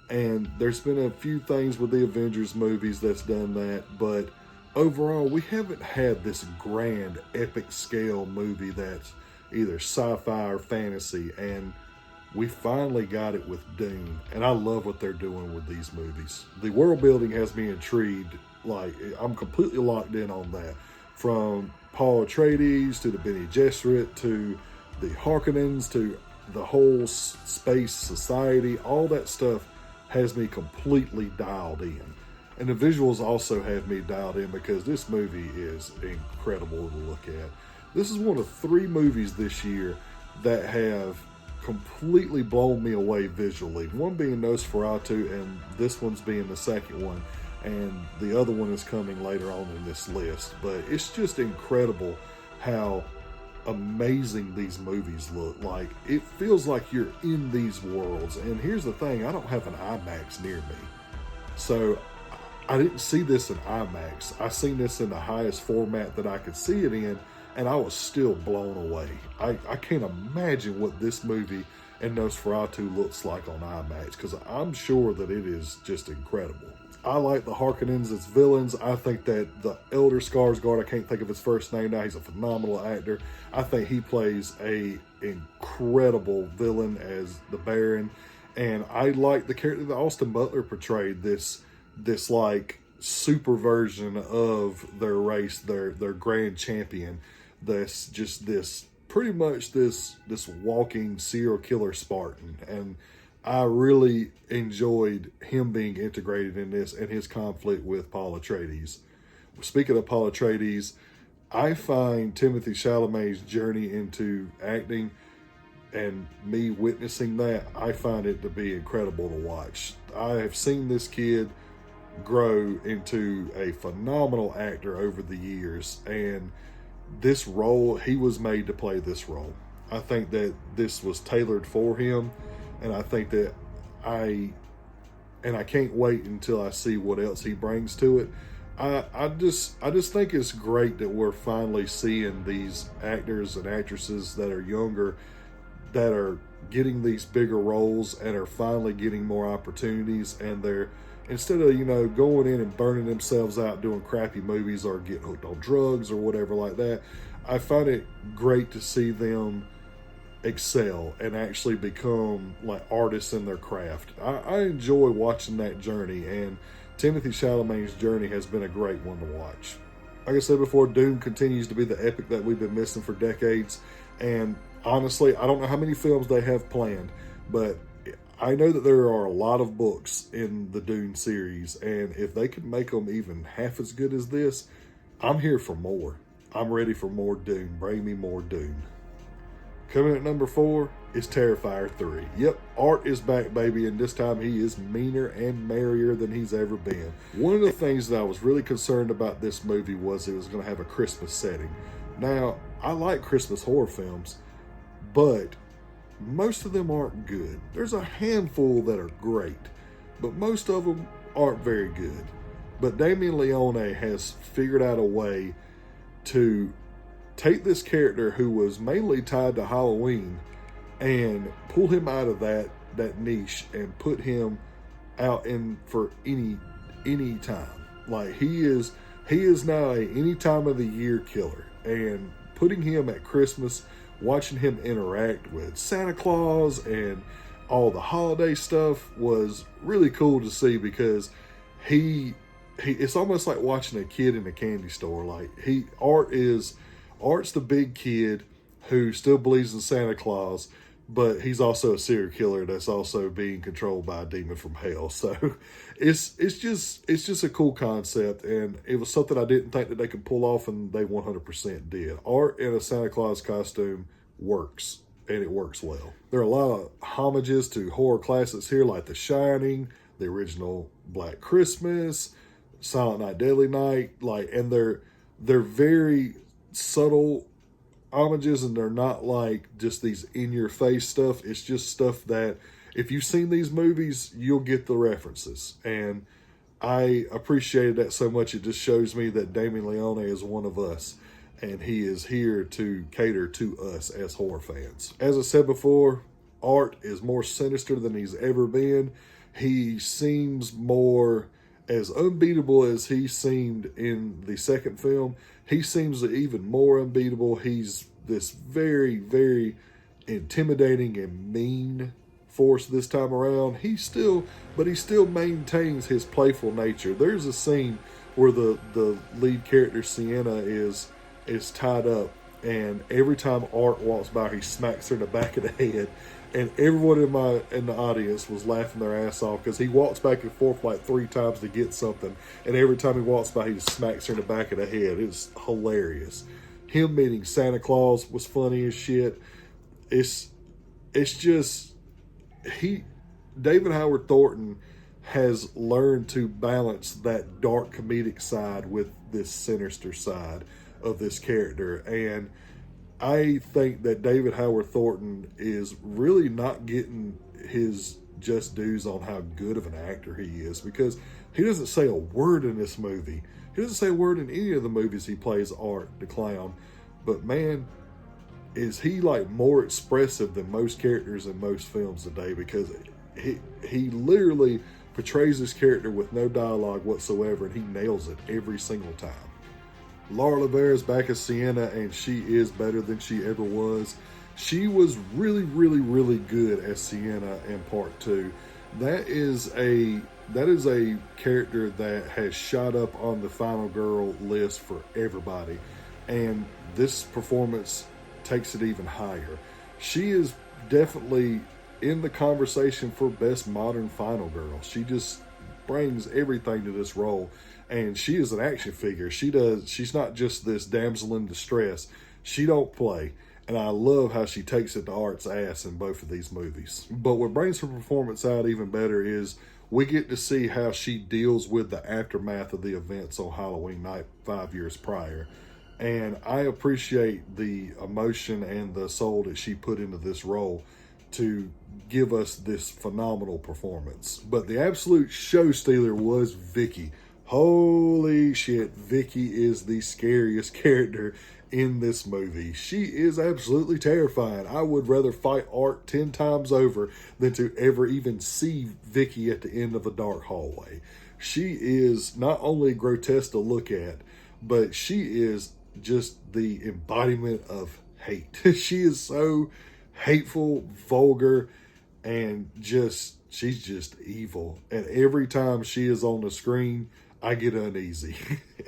and there's been a few things with the Avengers movies that's done that, but overall, we haven't had this grand, epic scale movie that's either sci-fi or fantasy, and we finally got it with Dune, and I love what they're doing with these movies. The world building has me intrigued. Like, I'm completely locked in on that. From Paul Atreides to the Bene Gesserit to the Harkonnens to the whole space society, all that stuff has me completely dialed in. And the visuals also have me dialed in because this movie is incredible to look at. This is one of 3 movies this year that have completely blown me away visually. One being Nosferatu, and this one's being the second one, and the other one is coming later on in this list. But it's just incredible how amazing these movies look. Like, it feels like you're in these worlds. And here's the thing, I don't have an IMAX near me, so I didn't see this in IMAX. I seen this in the highest format that I could see it in, and I was still blown away. I can't imagine what this movie and Nosferatu looks like on IMAX, because I'm sure that it is just incredible. I like the Harkonnens as villains. I think that the Elder Skarsgård, I can't think of his first name now, he's a phenomenal actor. I think he plays a incredible villain as the Baron. And I like the character that Austin Butler portrayed, this like super version of their race, their grand champion. That's just this pretty much this walking serial killer Spartan. And I really enjoyed him being integrated in this and his conflict with Paul Atreides. Speaking of Paul Atreides, I find Timothée Chalamet's journey into acting, and me witnessing that, I find it to be incredible to watch. I have seen this kid grow into a phenomenal actor over the years, and this role, he was made to play this role. I think that this was tailored for him, and I think that I can't wait until I see what else he brings to it. I just think it's great that we're finally seeing these actors and actresses that are younger, that are getting these bigger roles and are finally getting more opportunities, and they're, instead of, going in and burning themselves out doing crappy movies or getting hooked on drugs or whatever like that, I find it great to see them excel and actually become like artists in their craft. I enjoy watching that journey, and Timothée Chalamet's journey has been a great one to watch. Like I said before, Dune continues to be the epic that we've been missing for decades, and honestly, I don't know how many films they have planned, but I know that there are a lot of books in the Dune series, and if they could make them even half as good as this, I'm here for more. I'm ready for more Dune. Bring me more Dune. Coming at number 4 is Terrifier 3. Yep, Art is back, baby, and this time he is meaner and merrier than he's ever been. One of the things that I was really concerned about this movie was it was going to have a Christmas setting. Now, I like Christmas horror films, but most of them aren't good. There's a handful that are great, but most of them aren't very good. But Damien Leone has figured out a way to take this character who was mainly tied to Halloween and pull him out of that niche and put him out in for any time. Like he is now a any time of the year killer, and putting him at Christmas, watching him interact with Santa Claus and all the holiday stuff was really cool to see, because he it's almost like watching a kid in a candy store. Like Art's the big kid who still believes in Santa Claus, but he's also a serial killer that's also being controlled by a demon from hell. So it's just a cool concept, and it was something I didn't think that they could pull off, and they 100% did. Art in a Santa Claus costume works, and it works well. There are a lot of homages to horror classics here, like The Shining, the original Black Christmas, Silent Night, Deadly Night, and they're very subtle homages, and they're not like just these in-your-face stuff. It's just stuff that if you've seen these movies, you'll get the references. And I appreciated that so much. It just shows me that Damien Leone is one of us, and he is here to cater to us as horror fans. As I said before, Art is more sinister than he's ever been. He seems more as unbeatable as he seemed in the second film. He seems even more unbeatable. He's this very, very intimidating and mean force this time around. He still maintains his playful nature. There's a scene where the lead character Sienna is tied up, and every time Art walks by, he smacks her in the back of the head. And everyone in the audience was laughing their ass off, because he walks back and forth like 3 times to get something, and every time he walks by, he smacks her in the back of the head. It's hilarious. Him meeting Santa Claus was funny as shit. It's just David Howard Thornton has learned to balance that dark comedic side with this sinister side of this character, and I think that David Howard Thornton is really not getting his just dues on how good of an actor he is, because he doesn't say a word in this movie. He doesn't say a word in any of the movies he plays Art the Clown. But man, is he like more expressive than most characters in most films today, because he literally portrays this character with no dialogue whatsoever, and he nails it every single time. Laura Rivera is back as Sienna, and she is better than she ever was. She was really, really, really good as Sienna in part 2. That is a character that has shot up on the Final Girl list for everybody, and this performance takes it even higher. She is definitely in the conversation for best modern Final Girl. She just brings everything to this role, and she is an action figure. She's not just this damsel in distress. She don't play, and I love how she takes it to Art's ass in both of these movies. But what brings her performance out even better is we get to see how she deals with the aftermath of the events on Halloween night 5 years prior. And I appreciate the emotion and the soul that she put into this role to give us this phenomenal performance. But the absolute show stealer was Vicky. Holy shit, Vicky is the scariest character in this movie. She is absolutely terrifying. I would rather fight Art 10 times over than to ever even see Vicky at the end of a dark hallway. She is not only grotesque to look at, but she is just the embodiment of hate. She is so hateful, vulgar, and she's just evil. And every time she is on the screen, I get uneasy.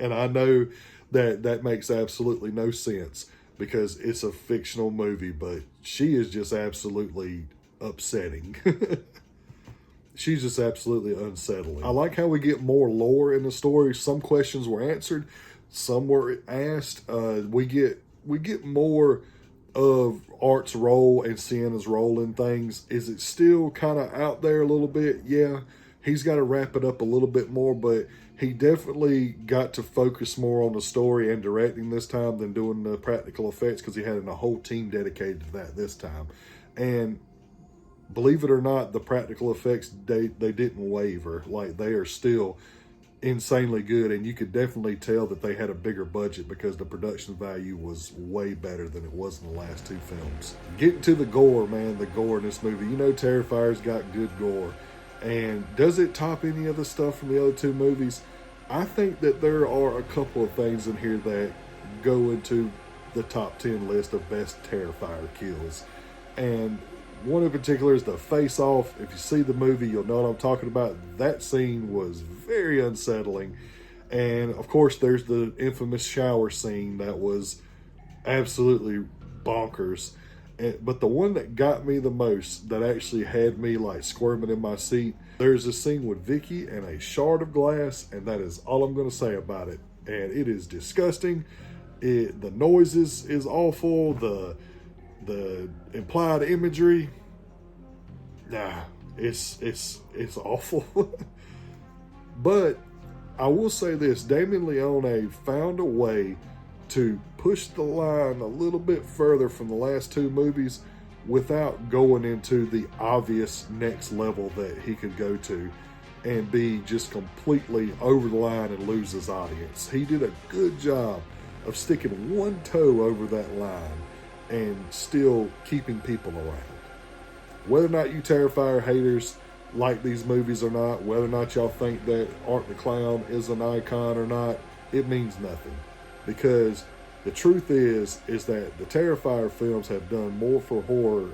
And I know that makes absolutely no sense because it's a fictional movie, but she is just absolutely upsetting. She's just absolutely unsettling. I like how we get more lore in the story. Some questions were answered, some were asked. We get more of Art's role and Sienna's role in things. Is it still kind of out there a little bit? Yeah, he's got to wrap it up a little bit more, but he definitely got to focus more on the story and directing this time than doing the practical effects, because he had a whole team dedicated to that this time. And believe it or not, the practical effects, they didn't waver. Like, they are still insanely good, and you could definitely tell that they had a bigger budget because the production value was way better than it was in the last two films. Getting to the gore, man, the gore in this movie. You know Terrifier's got good gore. And does it top any of the stuff from the other two movies? I think that there are a couple of things in here that go into the top 10 list of best Terrifier kills. And one in particular is the face off. If you see the movie, you'll know what I'm talking about. That scene was very unsettling. And of course, there's the infamous shower scene that was absolutely bonkers. But the one that got me the most, that actually had me like squirming in my seat, there's a scene with Vicky and a shard of glass, and that is all I'm going to say about it. And it is disgusting. The noises is awful. The implied imagery, it's awful. But I will say this: Damien Leone found a way to push the line a little bit further from the last two movies without going into the obvious next level that he could go to and be just completely over the line and lose his audience. He did a good job of sticking one toe over that line and still keeping people around. Whether or not you Terrifier haters like these movies or not, whether or not y'all think that Art the Clown is an icon or not, it means nothing. Because the truth is that the Terrifier films have done more for horror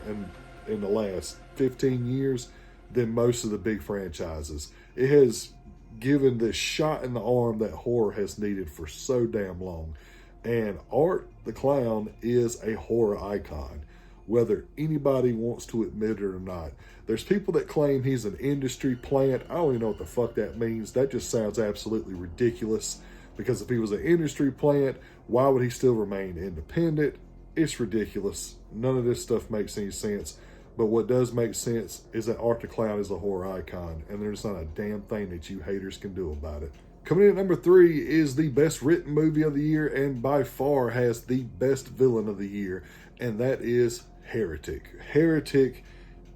in the last 15 years than most of the big franchises. It has given this shot in the arm that horror has needed for so damn long. And Art the Clown is a horror icon, whether anybody wants to admit it or not. There's people that claim he's an industry plant. I don't even know what the fuck that means. That just sounds absolutely ridiculous. Because if he was an industry plant, why would he still remain independent? It's ridiculous. None of this stuff makes any sense. But what does make sense is that Art the Clown is a horror icon, and there's not a damn thing that you haters can do about it. Coming in at number 3 is the best written movie of the year, and by far has the best villain of the year, and that is Heretic. Heretic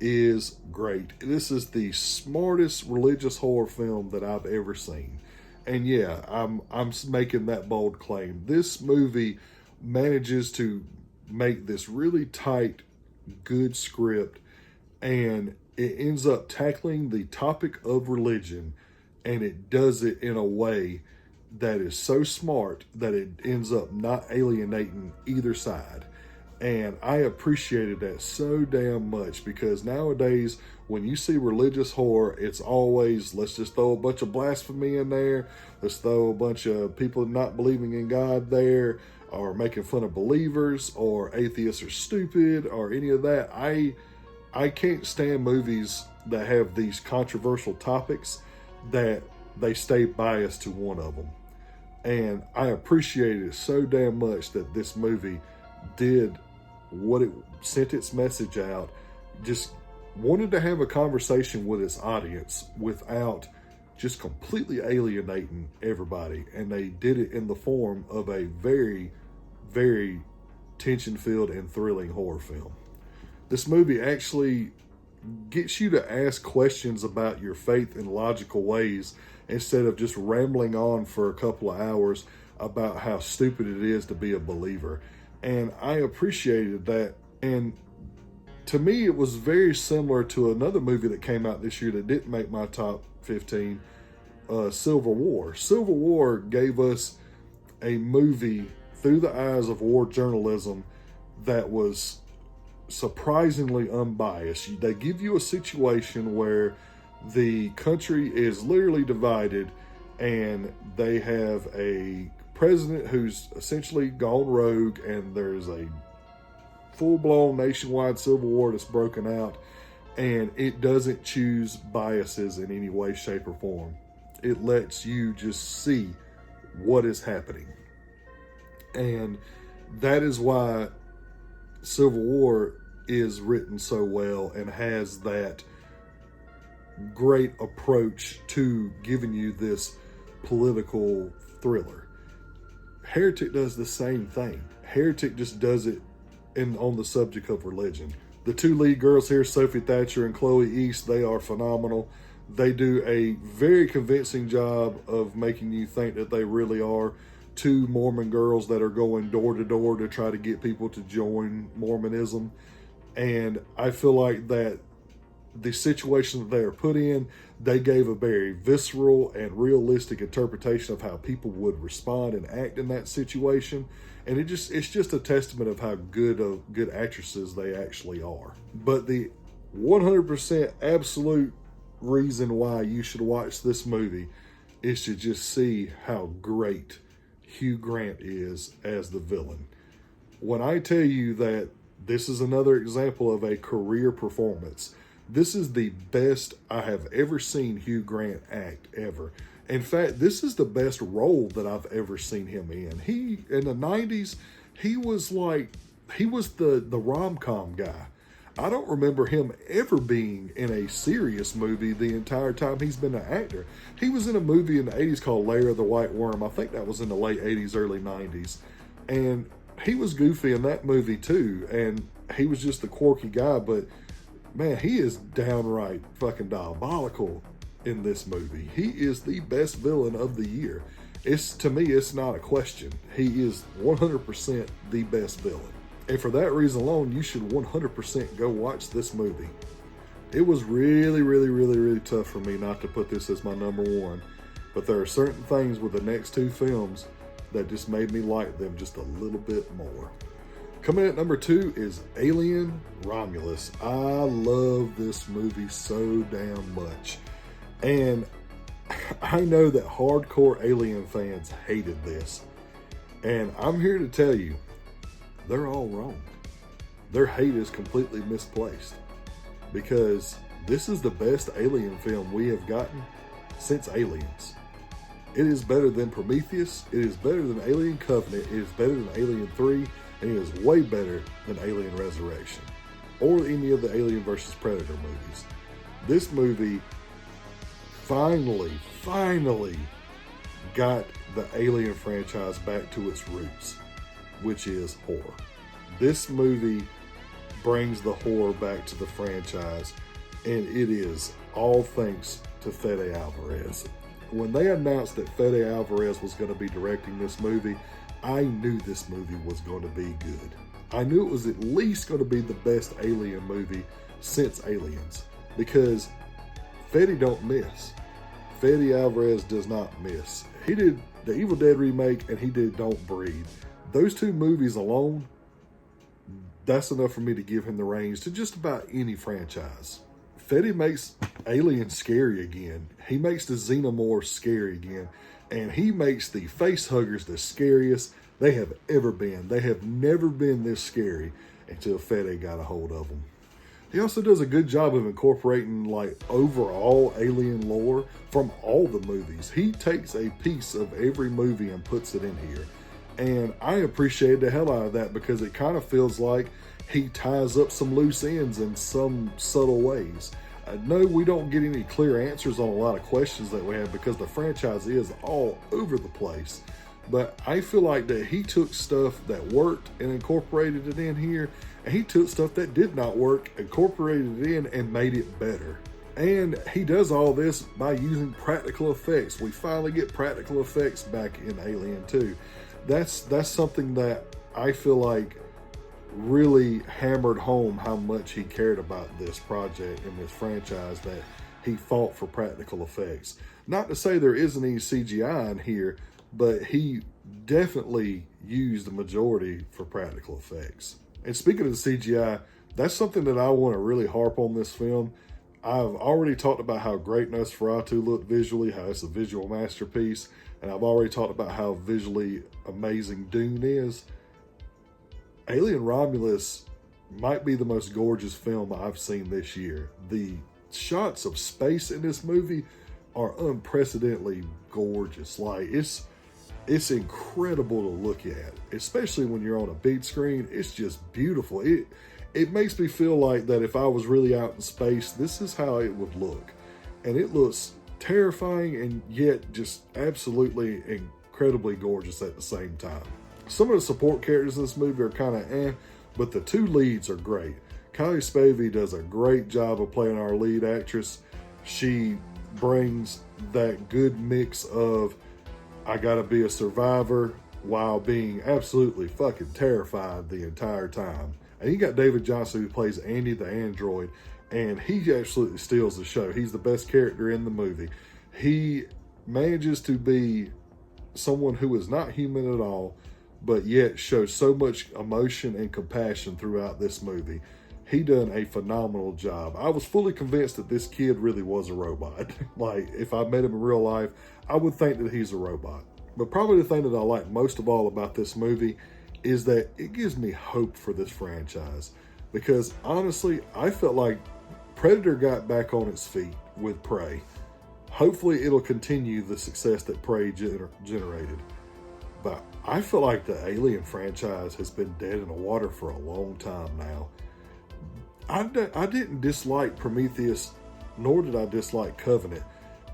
is great. This is the smartest religious horror film that I've ever seen. And yeah, I'm making that bold claim. This movie manages to make this really tight, good script, and it ends up tackling the topic of religion, and it does it in a way that is so smart that it ends up not alienating either side. And I appreciated that so damn much, because nowadays when you see religious horror, it's always, let's just throw a bunch of blasphemy in there, let's throw a bunch of people not believing in God there, or making fun of believers, or atheists are stupid, or any of that. I can't stand movies that have these controversial topics that they stay biased to one of them. And I appreciated it so damn much that this movie did what it sent its message out, just wanted to have a conversation with its audience without just completely alienating everybody. And they did it in the form of a very, very tension-filled and thrilling horror film. This movie actually gets you to ask questions about your faith in logical ways instead of just rambling on for a couple of hours about how stupid it is to be a believer. And I appreciated that. And to me, it was very similar to another movie that came out this year that didn't make my top 15, Civil War. Civil War gave us a movie through the eyes of war journalism that was surprisingly unbiased. They give you a situation where the country is literally divided, and they have a president who's essentially gone rogue, and there's a full-blown nationwide civil war that's broken out, and it doesn't choose biases in any way, shape, or form. It lets you just see what is happening. And that is why Civil War is written so well and has that great approach to giving you this political thriller. Heretic does the same thing. Heretic just does it on the subject of religion. The two lead girls here, Sophie Thatcher and Chloe East, they are phenomenal. They do a very convincing job of making you think that they really are two Mormon girls that are going door to door to try to get people to join Mormonism. And I feel like that the situation that they are put in, they gave a very visceral and realistic interpretation of how people would respond and act in that situation. And it's just a testament of how good actresses they actually are. But the 100% absolute reason why you should watch this movie is to just see how great Hugh Grant is as the villain. When I tell you that this is another example of a career performance, this is the best I have ever seen Hugh Grant act ever. In fact, this is the best role that I've ever seen him in. He, in the 90s, he was the rom-com guy. I don't remember him ever being in a serious movie the entire time he's been an actor. He was in a movie in the 80s called Lair of the White Worm. I think that was in the late 80s, early 90s. And he was goofy in that movie too. And he was just the quirky guy, but man, he is downright fucking diabolical in this movie. He is the best villain of the year. To me, it's not a question. He is 100% the best villain. And for that reason alone, you should 100% go watch this movie. It was really, really, really, really tough for me not to put this as my number one. But there are certain things with the next two films that just made me like them just a little bit more. Coming at number 2 is Alien Romulus. I love this movie so damn much. And I know that hardcore Alien fans hated this. And I'm here to tell you, they're all wrong. Their hate is completely misplaced. Because this is the best Alien film we have gotten since Aliens. It is better than Prometheus. It is better than Alien Covenant. It is better than Alien 3. And it is way better than Alien Resurrection. Or any of the Alien vs. Predator movies. This movie finally got the Alien franchise back to its roots, which is horror. This movie brings the horror back to the franchise, and it is all thanks to Fede Alvarez. When they announced that Fede Alvarez was going to be directing this movie, I knew this movie was going to be good. I knew it was at least going to be the best Alien movie since Aliens, because Fede don't miss. Fede Alvarez does not miss. He did the Evil Dead remake and he did Don't Breathe. Those two movies alone, that's enough for me to give him the reins to just about any franchise. Fede makes Alien scary again. He makes the Xenomorphs scary again. And he makes the face huggers the scariest they have ever been. They have never been this scary until Fede got a hold of them. He also does a good job of incorporating like overall alien lore from all the movies. He takes a piece of every movie and puts it in here. And I appreciate the hell out of that because it kind of feels like he ties up some loose ends in some subtle ways. No, we don't get any clear answers on a lot of questions that we have because the franchise is all over the place. But I feel like that he took stuff that worked and incorporated it in here, and he took stuff that did not work, incorporated it in, and made it better. And he does all this by using practical effects. We finally get practical effects back in Alien 2. That's something that I feel like really hammered home how much he cared about this project and this franchise, that he fought for practical effects. Not to say there isn't any CGI in here, but he definitely used the majority for practical effects. And speaking of the CGI, that's something that I want to really harp on this film. I've already talked about how great Nosferatu looked visually, how it's a visual masterpiece, and I've already talked about how visually amazing Dune is. Alien Romulus might be the most gorgeous film I've seen this year. The shots of space in this movie are unprecedentedly gorgeous. Like, it's incredible to look at, especially when you're on a big screen. It's just beautiful. It makes me feel like that if I was really out in space, this is how it would look. And it looks terrifying and yet just absolutely incredibly gorgeous at the same time. Some of the support characters in this movie are kind of but the two leads are great. Kylie Spavey does a great job of playing our lead actress. She brings that good mix of I gotta be a survivor while being absolutely fucking terrified the entire time. And you got David Johnson who plays Andy the android, and he absolutely steals the show. He's the best character in the movie. He manages to be someone who is not human at all, but yet shows so much emotion and compassion throughout this movie. He done a phenomenal job. I was fully convinced that this kid really was a robot. Like, if I met him in real life, I would think that he's a robot. But probably the thing that I like most of all about this movie is that it gives me hope for this franchise. Because honestly, I felt like Predator got back on its feet with Prey. Hopefully it'll continue the success that Prey generated. But I feel like the Alien franchise has been dead in the water for a long time now. I didn't dislike Prometheus, nor did I dislike Covenant.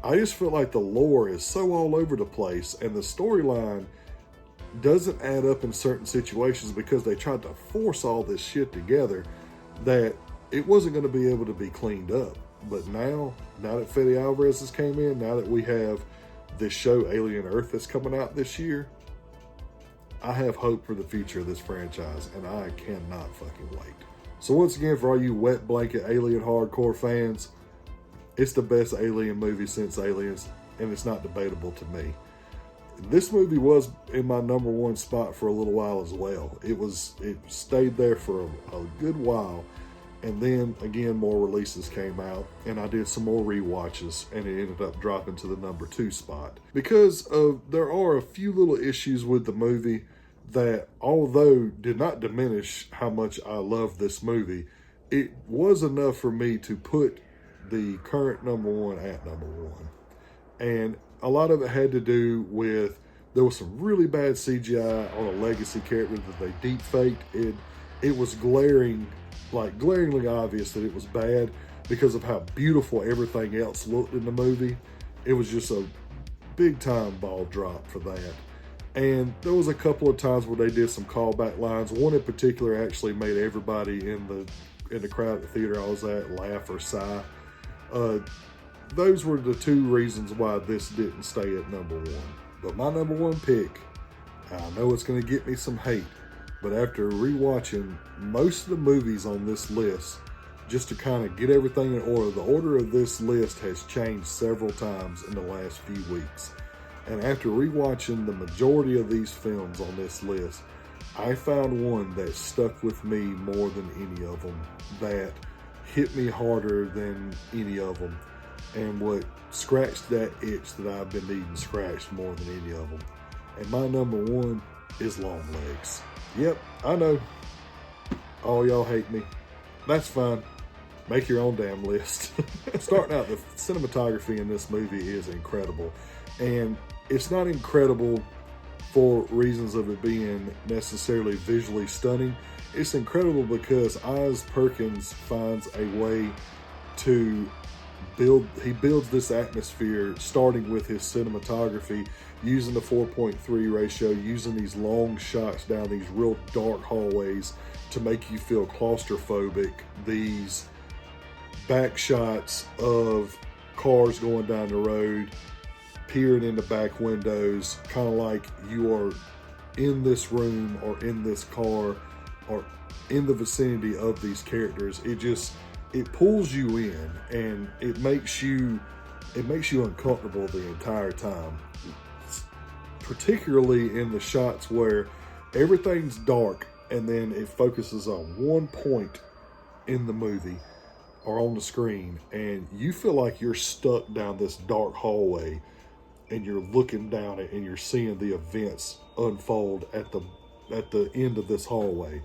I just feel like the lore is so all over the place, and the storyline doesn't add up in certain situations because they tried to force all this shit together that it wasn't going to be able to be cleaned up. But now that Fede Alvarez has came in, now that we have this show Alien Earth that's coming out this year, I have hope for the future of this franchise, and I cannot fucking wait. So once again, for all you wet blanket Alien hardcore fans, it's the best Alien movie since Aliens, and it's not debatable to me. This movie was in my number one spot for a little while as well. It stayed there for a good while, and then again more releases came out, and I did some more rewatches, and it ended up dropping to the number 2 spot. Because there are a few little issues with the movie that, although did not diminish how much I love this movie, it was enough for me to put the current number 1 at number 1. And a lot of it had to do with, there was some really bad CGI on a legacy character that they deep faked. It was glaringly obvious that it was bad because of how beautiful everything else looked in the movie. It was just a big time ball drop for that. And there was a couple of times where they did some callback lines. One in particular actually made everybody in the crowd at the theater I was at laugh or sigh. Those were the 2 reasons why this didn't stay at number 1. But my number 1 pick, I know it's going to get me some hate, but after rewatching most of the movies on this list, just to kind of get everything in order, the order of this list has changed several times in the last few weeks. And after rewatching the majority of these films on this list, I found one that stuck with me more than any of them, that hit me harder than any of them, and what scratched that itch that I've been needing scratched more than any of them. And my number 1 is Long Legs. Yep, I know. All y'all hate me. That's fine. Make your own damn list. Starting out, the cinematography in this movie is incredible. And it's not incredible for reasons of it being necessarily visually stunning. It's incredible because Oz Perkins finds a way to builds this atmosphere, starting with his cinematography, using the 4.3 ratio, using these long shots down these real dark hallways to make you feel claustrophobic, these back shots of cars going down the road, peering in the back windows, kind of like you are in this room or in this car or in the vicinity of these characters. It pulls you in, and it makes you uncomfortable the entire time, particularly in the shots where everything's dark and then it focuses on one point in the movie or on the screen, and you feel like you're stuck down this dark hallway and you're looking down it and you're seeing the events unfold at the end of this hallway.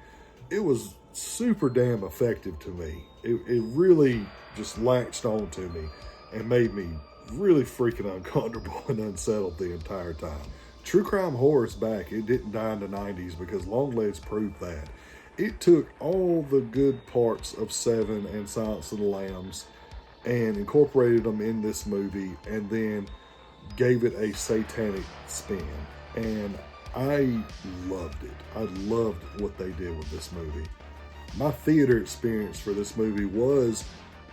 It was super damn effective to me. It really just latched on to me and made me really freaking uncomfortable and unsettled the entire time. True crime horror is back. It didn't die in the 90s because Longlegs proved that. It took all the good parts of Seven and Silence of the Lambs and incorporated them in this movie and then gave it a satanic spin. And I loved it. I loved what they did with this movie. My theater experience for this movie was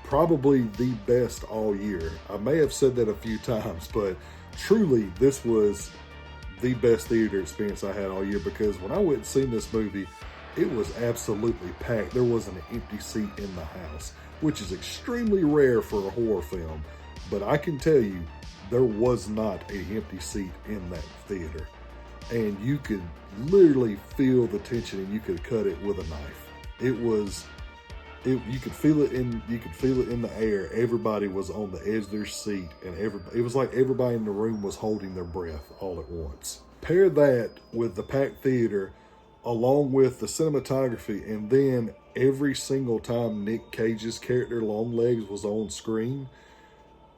probably the best all year. I may have said that a few times, but truly this was the best theater experience I had all year, because when I went and seen this movie, it was absolutely packed. There wasn't an empty seat in the house, which is extremely rare for a horror film. But I can tell you, there was not an empty seat in that theater. And you could literally feel the tension, and you could cut it with a knife. You could feel it in the air. Everybody was on the edge of their seat, and it was like everybody in the room was holding their breath all at once. Pair that with the packed theater, along with the cinematography, and then every single time Nick Cage's character Longlegs was on screen,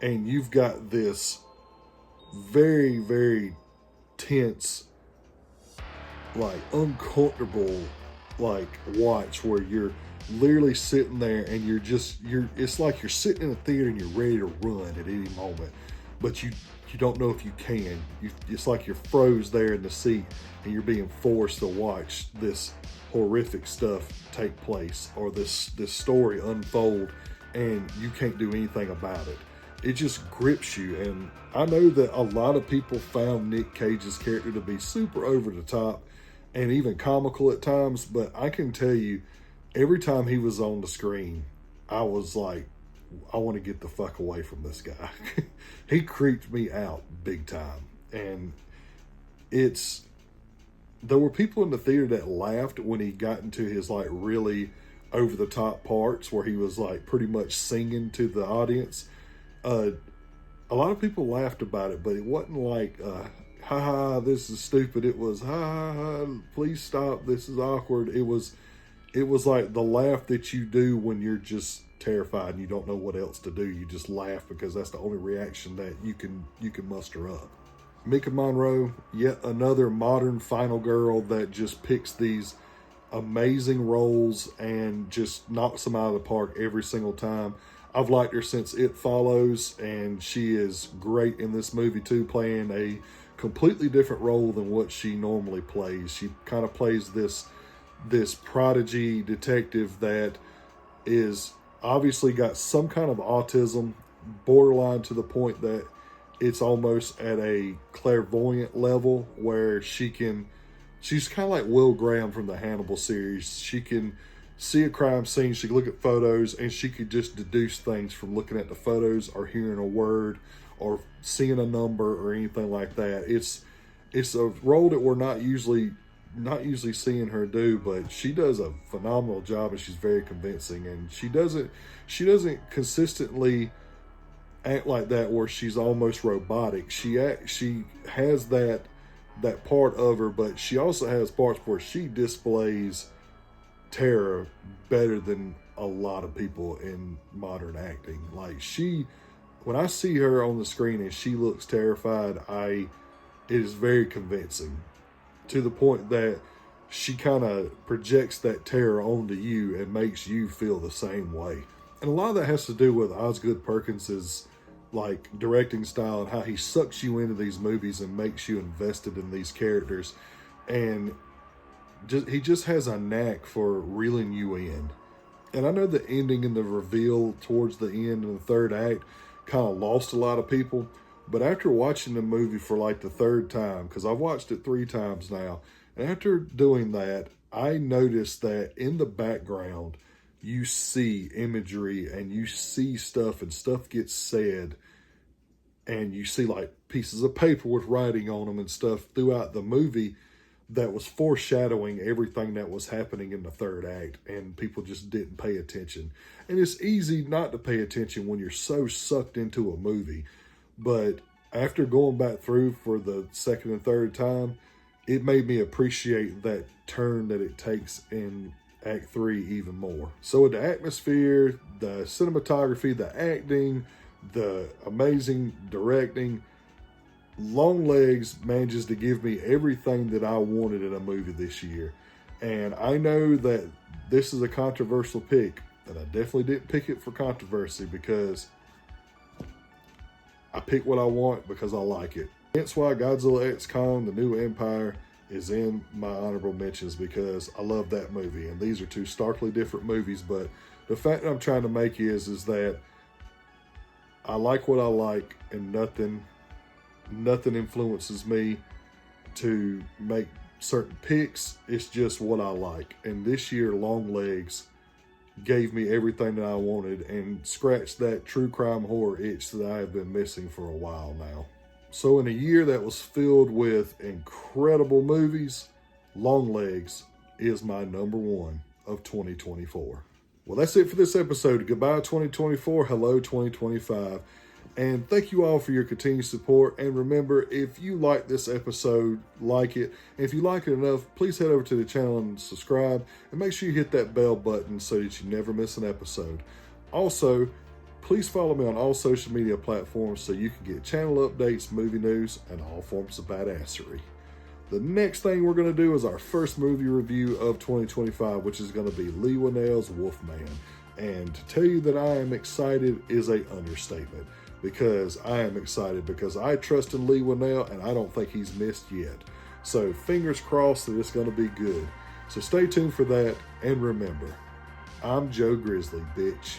and you've got this very, very tense, like uncomfortable, like watch where you're literally sitting there and it's like you're sitting in a theater and you're ready to run at any moment, but you don't know if you can. It's like you're froze there in the seat and you're being forced to watch this horrific stuff take place, or this story unfold, and you can't do anything about it. It just grips you. And I know that a lot of people found Nick Cage's character to be super over the top and even comical at times, but I can tell you, every time he was on the screen, I was like, I want to get the fuck away from this guy. He creeped me out big time. And there were people in the theater that laughed when he got into his like really over the top parts where he was like pretty much singing to the audience. A lot of people laughed about it, but it wasn't like, ha ha, this is stupid. It was, ha ha ha, please stop, this is awkward. It was like the laugh that you do when you're just terrified and you don't know what else to do. You just laugh because that's the only reaction that you can muster up. Mika Monroe, yet another modern final girl that just picks these amazing roles and just knocks them out of the park every single time. I've liked her since It Follows, and she is great in this movie too, playing a completely different role than what she normally plays. She kind of plays this prodigy detective that is obviously got some kind of autism, borderline to the point that it's almost at a clairvoyant level where she's kind of like Will Graham from the Hannibal series. She can see a crime scene, she can look at photos, and she could just deduce things from looking at the photos or hearing a word or seeing a number or anything like that. It's a role that we're not usually seeing her do, but she does a phenomenal job, and she's very convincing. And she doesn't consistently act like that where she's almost robotic. She has that part of her, but she also has parts where she displays terror better than a lot of people in modern acting. Like when I see her on the screen and she looks terrified, it is very convincing, to the point that she kind of projects that terror onto you and makes you feel the same way. And a lot of that has to do with Osgood Perkins's like directing style and how he sucks you into these movies and makes you invested in these characters. And he just has a knack for reeling you in. And I know the ending and the reveal towards the end of the third act kind of lost a lot of people. But after watching the movie for like the third time, because I've watched it 3 times now, and after doing that, I noticed that in the background, you see imagery and you see stuff, and stuff gets said, and you see like pieces of paper with writing on them and stuff throughout the movie that was foreshadowing everything that was happening in the third act, and people just didn't pay attention. And it's easy not to pay attention when you're so sucked into a movie. But after going back through for the second and third time, it made me appreciate that turn that it takes in Act 3 even more. So with the atmosphere, the cinematography, the acting, the amazing directing, Longlegs manages to give me everything that I wanted in a movie this year. And I know that this is a controversial pick, and I definitely didn't pick it for controversy, because I pick what I want because I like it. That's why Godzilla X Kong, The New Empire, is in my honorable mentions, because I love that movie. And these are 2 starkly different movies, but The fact that I'm trying to make is that I like what I like, and nothing influences me to make certain picks. It's just what I like. And this year, Longlegs gave me everything that I wanted and scratched that true crime horror itch that I have been missing for a while now. So in a year that was filled with incredible movies, Longlegs is my number one of 2024. Well, that's it for this episode. Goodbye 2024, hello 2025. And thank you all for your continued support. And remember, if you like this episode, like it. And if you like it enough, please head over to the channel and subscribe. And make sure you hit that bell button so that you never miss an episode. Also, please follow me on all social media platforms so you can get channel updates, movie news, and all forms of badassery. The next thing we're going to do is our first movie review of 2025, which is going to be Leigh Whannell's Wolfman. And to tell you that I am excited is an understatement, because I am excited because I trust in Leigh Whannell and I don't think he's missed yet. So fingers crossed that it's going to be good. So stay tuned for that, and remember, I'm Joe Grizzly, bitch.